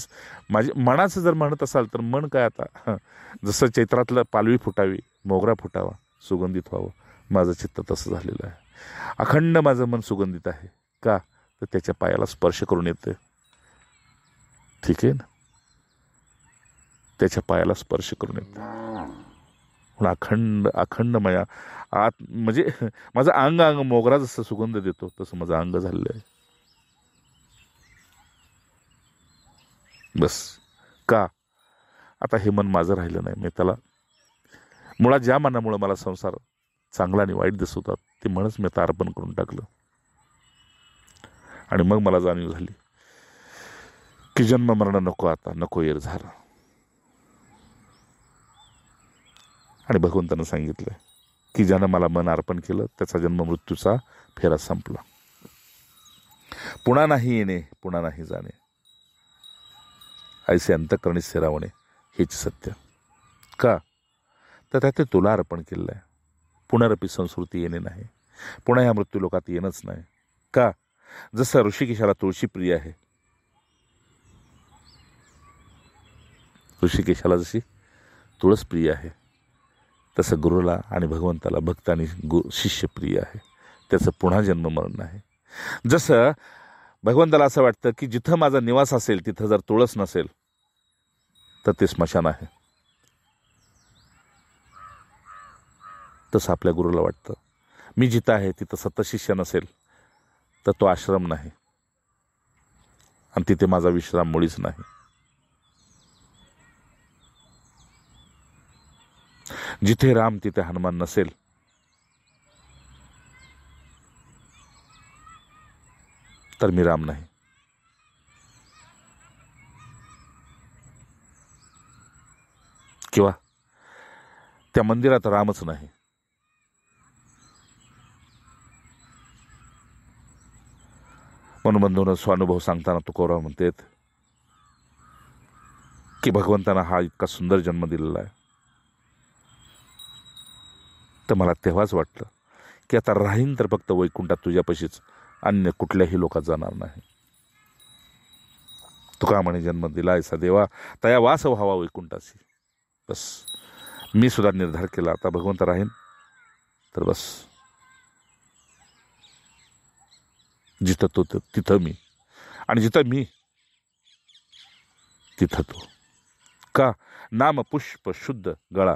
मनाचं जर म्हणत असाल तर मन काय आता, जसं चैत्रातलं पालवी फुटावी, मोगरा फुटावा, सुगंधित व्हावं, माझं चित्त तसं झालेलं आहे. अखंड माझं मन सुगंधित आहे. का? तर त्याच्या पायाला स्पर्श करून येते. ठीक आहे ना, त्याच्या पायाला स्पर्श करून येते. म्हणून अखंड अखंड माया आत, म्हणजे माझं अंग मोगरा जसं सुगंध देतो तसं माझं अंग झालेलं आहे. बस. का? आता हे मन माझं राहिलं नाही. मी त्याला मुळात ज्या मनामुळं मला संसार चांगला आणि वाईट दिसत होतात ते म्हणच मी आता अर्पण करून टाकलं. आणि मग मला जाणीव झाली की जन्म मरण नको, आता नको येर झालं. आणि भगवंतानं सांगितलं की ज्यानं मला मन अर्पण केलं त्याचा जन्म मृत्यूचा फेरा संपला. पुन्हा नाही येणे, पुन्हा नाही जाणे, ऐसे अंतःकरणी स्थिरावणे, हेच सत्य. का? तर त्यात तुला अर्पण केलेलं आहे. पुनरपी संस्कृती येणे नाही, पुन्हा ह्या मृत्यू लोकात येणंच नाही. का? जसं ऋषिकेशाला तुळशी प्रिय आहे, ऋषिकेशाला जशी तुळस प्रिय आहे, तसं गुरुला आणि भगवंताला भक्त आणि शिष्य प्रिय आहे. त्याचं पुन्हा जन्म मरण नाही. जसं भगवंताला असं वाटतं की जिथं माझा निवास असेल तिथं जर तुळस नसेल तर ते स्मशान आहे, तसं आपल्या गुरुला वाटतं मी जिथं आहे तिथं सतशिष्य नसेल तर तो आश्रम नाही आणि तिथे माझा विश्राम मुळीच नाही. जिथे राम तिथे हनुमान नसेल तर मी राम नाही. किंवा त्या मंदिरात रामच नाही. म्हणून बंधून स्वानुभव सांगताना तुकोबराव म्हणतात की भगवंतानं हा इतका सुंदर जन्म दिलेला आहे, तर मला तेव्हाच वाटलं की आता राहीन तर फक्त वैकुंठात तुझ्यापाशीच, अन्य कुठल्याही लोकात जाणार नाही. तुका म्हणे जन्म दिलायसा देवा, तया वास व्हावा वैकुंठाशी. बस मी सुद्धा निर्धार केला, आता भगवंत राहीन तर बस जिथं तो तिथं मी, आणि जिथं मी तिथं तो. का? नाम पुष्प शुद्ध गळा,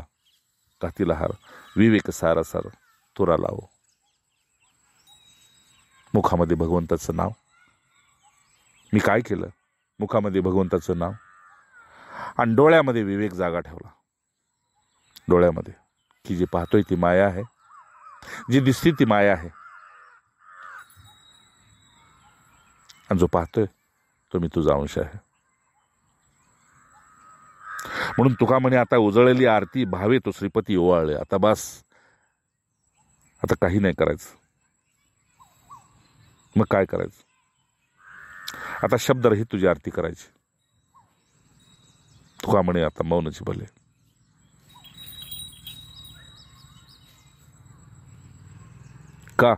घातीला हार, विवेक सारा सार तुरा लावो. मुखामध्ये भगवंताचं नाव. मी काय केलं? मुखामध्ये भगवंताचं नाव आणि डोळ्यामध्ये विवेक जागा ठेवला. डोळ्यामध्ये की जी पाहतोय ती माया आहे, जी दिसती ती माया आहे, आणि जो पाहतोय तो मी तुझा अंश आहे. म्हणून तुका म्हणे आता उजळलेली आरती भावे तो श्रीपती ओवाळले. आता बस, आता काही नाही करायचं. मग काय करायचं? आता शब्दरहित तुझी आरती करायची. तुका म्हणे आता मौनची भले. का?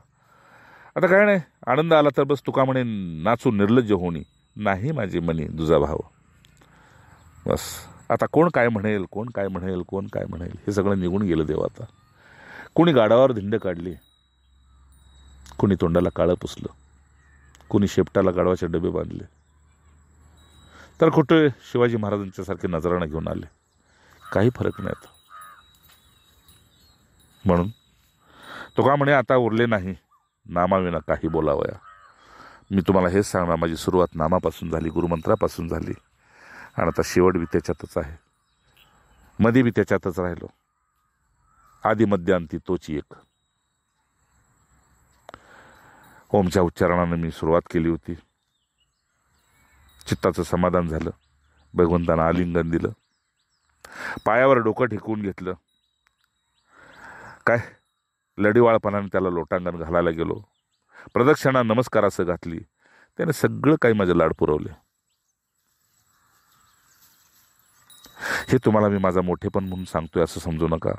आता काय नाही, आनंद आला तर बस तुका म्हणे नाचून निर्लज्ज होणी नाही माझी मनी तुझा भाव. बस आता कोण काय म्हणेल, कोण काय म्हणेल, कोण काय म्हणेल हे सगळं निघून गेलं देव. आता कोणी गाडावर धिंड काढली, कोणी तोंडाला काळं पुसलं, कोणी शेपटाला गाडवाचे डबे बांधले, तर कुठे शिवाजी महाराजांच्या सारखे नजराणं घेऊन आले. काही फरक नाही आता. म्हणून तुका म्हणे आता उरले नाही नामाविना काही बोलावया. मी तुम्हाला हेच सांगणार, माझी सुरुवात नामापासून झाली, गुरुमंत्रापासून झाली, आणि आता शेवट बी त्याच्यातच आहे. मध्ये बी त्याच्यातच राहिलो. आदि मध्य अंती तोची एक. ओमच्या उच्चारणानं मी सुरुवात केली होती. चित्ताचं समाधान झालं. भगवंतानं आलिंगन दिलं. पायावर डोकं ठेकून घेतलं. काय लढीवाळपणाने त्याला लोटांगण घालायला गेलो. प्रदक्षिणा नमस्कारासह घातली. त्याने सगळं काही माझे लाड पुरवले. हे तुम्हाला मी माझा मोठेपण म्हणून सांगतोय असं समजू नका.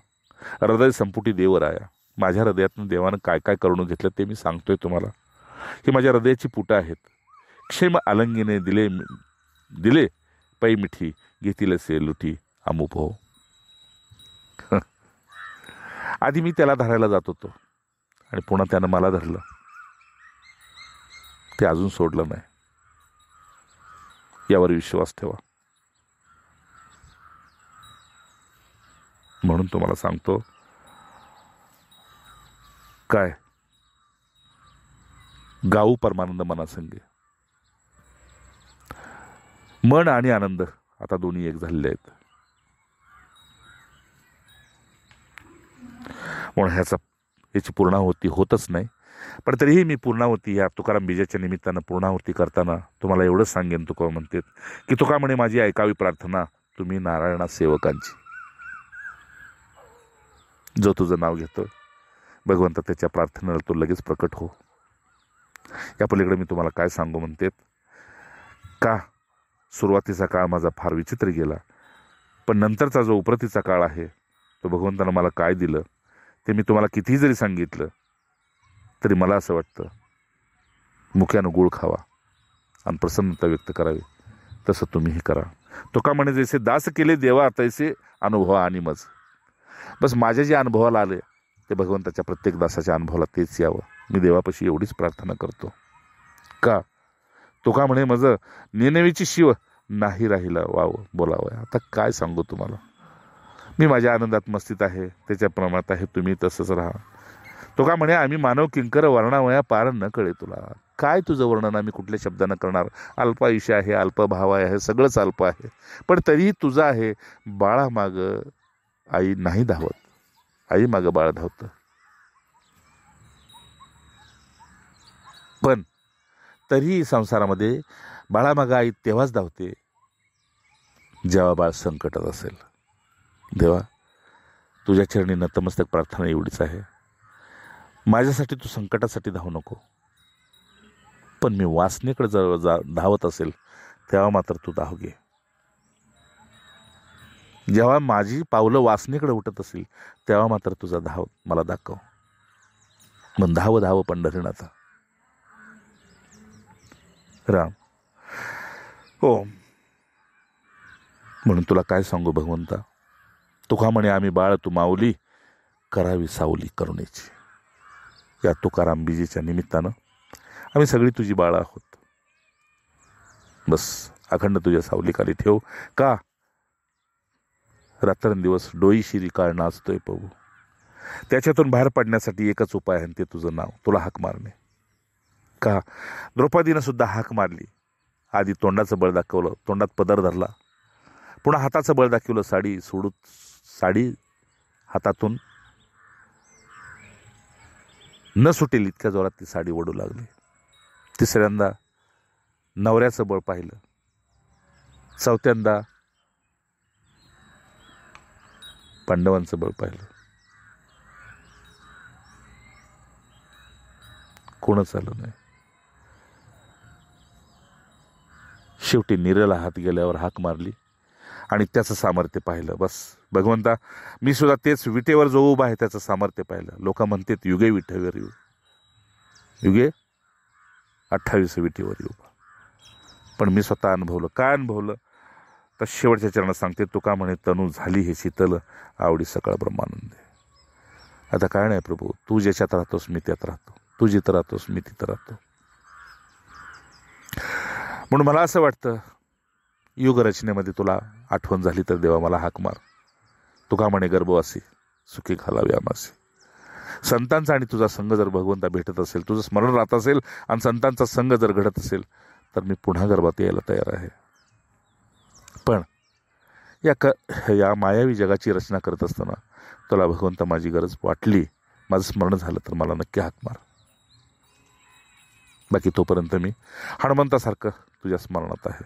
हृदय संपुटी देवराया. माझ्या हृदयातून देवानं काय काय करून घेतलं ते मी सांगतोय तुम्हाला. ही माझ्या हृदयाची पुटं आहेत. क्षेम आलंगीने दिले पै मिठी घेतील से लुटी अमुभव. आधी मी त्याला धरायला जात होतो आणि पुन्हा त्यानं मला धरलं. ते अजून सोडलं नाही. यावर विश्वास ठेवा. म्हणून तुम्हाला सांगतो, काय गाऊ परमानंद मनासंगे. मन आणि आनंद आता दोन्ही एक झालेले आहेत. म्हणून याची पूर्णाहुती होतच नाही. पण तरीही मी पूर्णाहुती या तुकाराम बीजाच्या निमित्तानं पूर्णाहुती करताना तुम्हाला एवढंच सांगेन. तुका म्हणते की तुका म्हणे माझी ऐकावी प्रार्थना तुम्ही नारायणा सेवकांची. जो तुझं नाव घेतो भगवंत त्याच्या प्रार्थनेला तो लगेच प्रकट हो. या पलीकडे मी तुम्हाला काय सांगू म्हणते का, सुरुवातीचा काळ माझा फार विचित्र गेला, पण नंतरचा जो उपरतीचा काळ आहे तो भगवंतानं मला काय दिलं ते मी तुम्हाला कितीही जरी सांगितलं तरी मला असं वाटतं मुख्यानं गुळ खावा आणि प्रसन्नता व्यक्त करावी. तसं तुम्हीही करा. तुका म्हणे जैसे दास केले देवा तैसे अनुभव आणि मज. बस माझ्या जे अनुभवाला आले ते भगवंताच्या प्रत्येक दासाच्या अनुभवाला तेच यावं. मी देवापाशी एवढीच प्रार्थना करतो. का तुका म्हणे माझं नेनेवीची शिव नाही राहिला वाव बोलावं. आता काय सांगू तुम्हाला. मी माझ्या आनंदात मस्तीत आहे, त्याच्या प्रमाणात आहे. तुम्ही तसंच राहा. तुका म्हणे आम्ही मानव किंकर वर्णावया पार न कळे तुला. काय तुझं वर्णन आम्ही कुठल्या शब्दानं करणार. अल्प आयुष्य आहे, अल्प भाव आहे, सगळंच अल्प आहे. पण तरीही तुझं आहे. बाळा माग आई नाही धावत, आई मागं बाळ धावतं. पण तरीही संसारामध्ये बाळामागं आई तेव्हाच धावते जेव्हा बाळ संकटात असेल. देवा तुझ्या चरणी नतमस्तक प्रार्थना एवढीच आहे, माझ्यासाठी तू संकटासाठी धावू नको. पण मी वासनेकडे जर धावत असेल तेव्हा मात्र तू धाव घे. जेव्हा माझी पावलं वासनेकडे उठत असेल तेव्हा मात्र तुझा धाव मला दाखव. मग धाव धाव पंढरीनाथा. राम हो. म्हणून तुला काय सांगू भगवंता. तुका म्हणे आम्ही बाळ तू माऊली करावी सावली करुणेची. या तुकाराम बीजेच्या निमित्तानं आम्ही सगळी तुझी बाळं आहोत. बस अखंड तुझ्या सावलीखाली ठेव. का रात्रंदिवस डोई शिरी काळ नाचतोय प्रभू. त्याच्यातून बाहेर पडण्यासाठी एकच उपाय आहे, ते तुझं नाव, तुला हाक मारणे. का द्रौपदीनं सुद्धा हाक मारली. आधी तोंडाचं बळ दाखवलं, तोंडात पदर धरला. पुन्हा हाताचं बळ दाखवलं, साडी हातातून न सुटेल इतक्या जोरात ती साडी ओढू लागली. तिसऱ्यांदा नवऱ्याचं बळ पाहिलं. चौथ्यांदा पांडवांचं बळ पाहिलं. कोणच आलं नाही. शेवटी नीरेला हात गेल्यावर हाक मारली आणि त्याचं सामर्थ्य पाहिलं. बस भगवंता मी सुद्धा तेच विटेवर जो उभा आहे त्याचं सामर्थ्य पाहिलं. लोक म्हणतात युगे विठेवर येऊ, युगे 28 विटेवर येऊ. पण मी स्वतः अनुभवलं. काय अनुभवलं तर शेवटच्या चरणात सांगते. तुका म्हणे तनू झाली हे शीतल आवडी सकाळ ब्रह्मानंद. आता काय नाही प्रभू, तू ज्याच्यात राहतोस मी त्यात राहतो, तू जिथं राहतोस मी तिथं राहतो. म्हणून मला असं वाटतं युगरचनेमध्ये तुला आठवण झाली तर देवा मला हाक मार. तुका म्हणे गर्भवासी सुखी घालावे आमासी. संतांचा आणि तुझा संघ जर भगवंता भेटत असेल, तुझं स्मरण राहत असेल आणि संतांचा संघ जर घडत असेल तर मी पुन्हा गर्भात यायला तयार आहे. पण या मायावी जगाची रचना करत असताना तुला भगवंता माझी गरज वाटली, माझं स्मरण झालं तर मला नक्की हाक मार. बाकी तोपर्यंत मी हनुमंतासारखं तुझ्या स्मरणात आहे.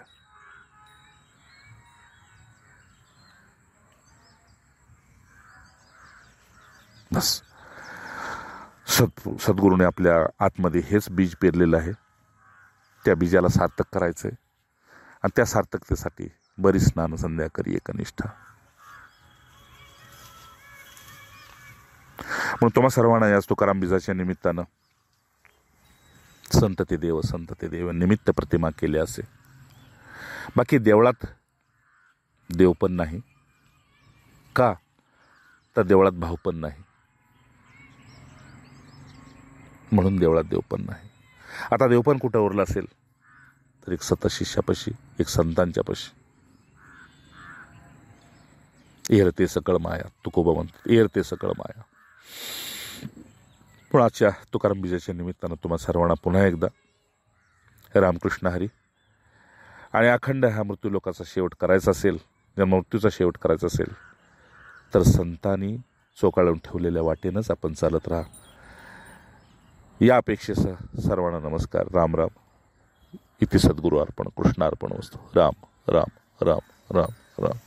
बस सद्गुरूने आपल्या आतमध्ये हेच बीज पेरलेलं आहे. त्या बीजाला सार्थक करायचंय आणि त्या सार्थकतेसाठी बरी स्नान संध्या करी एकनिष्ठा. म्हणून तुम्हा सर्वांना या तुकाराम बीजाच्या निमित्तानं संत ते देव निमित्त प्रतिमा केले असे. बाकी देवळात देव पण नाही का, तर देवळात भाव पण नाही, म्हणून देवळात देव पण नाही. आता देव पण कुठं उरला असेल तर एक सतशिष्यापाशी, एक संतांच्या पाशी. एरते सकळ माया, तुकोबा म्हणतात एरते सकळ माया. पण आजच्या तुकाराम बीजाच्या निमित्तानं तुम्हा सर्वांना पुन्हा एकदा रामकृष्ण हरी. आणि अखंड हा मृत्यूलोकाचा शेवट करायचा असेल, जर मृत्यूचा शेवट करायचा असेल तर संतांनी चोकाळून ठेवलेल्या वाटेनंच आपण चालत राहा. या अपेक्षेसह सर्वांना नमस्कार. राम राम. इति सद्गुरू अर्पण कृष्णार्पण वस्तू. राम राम राम राम राम.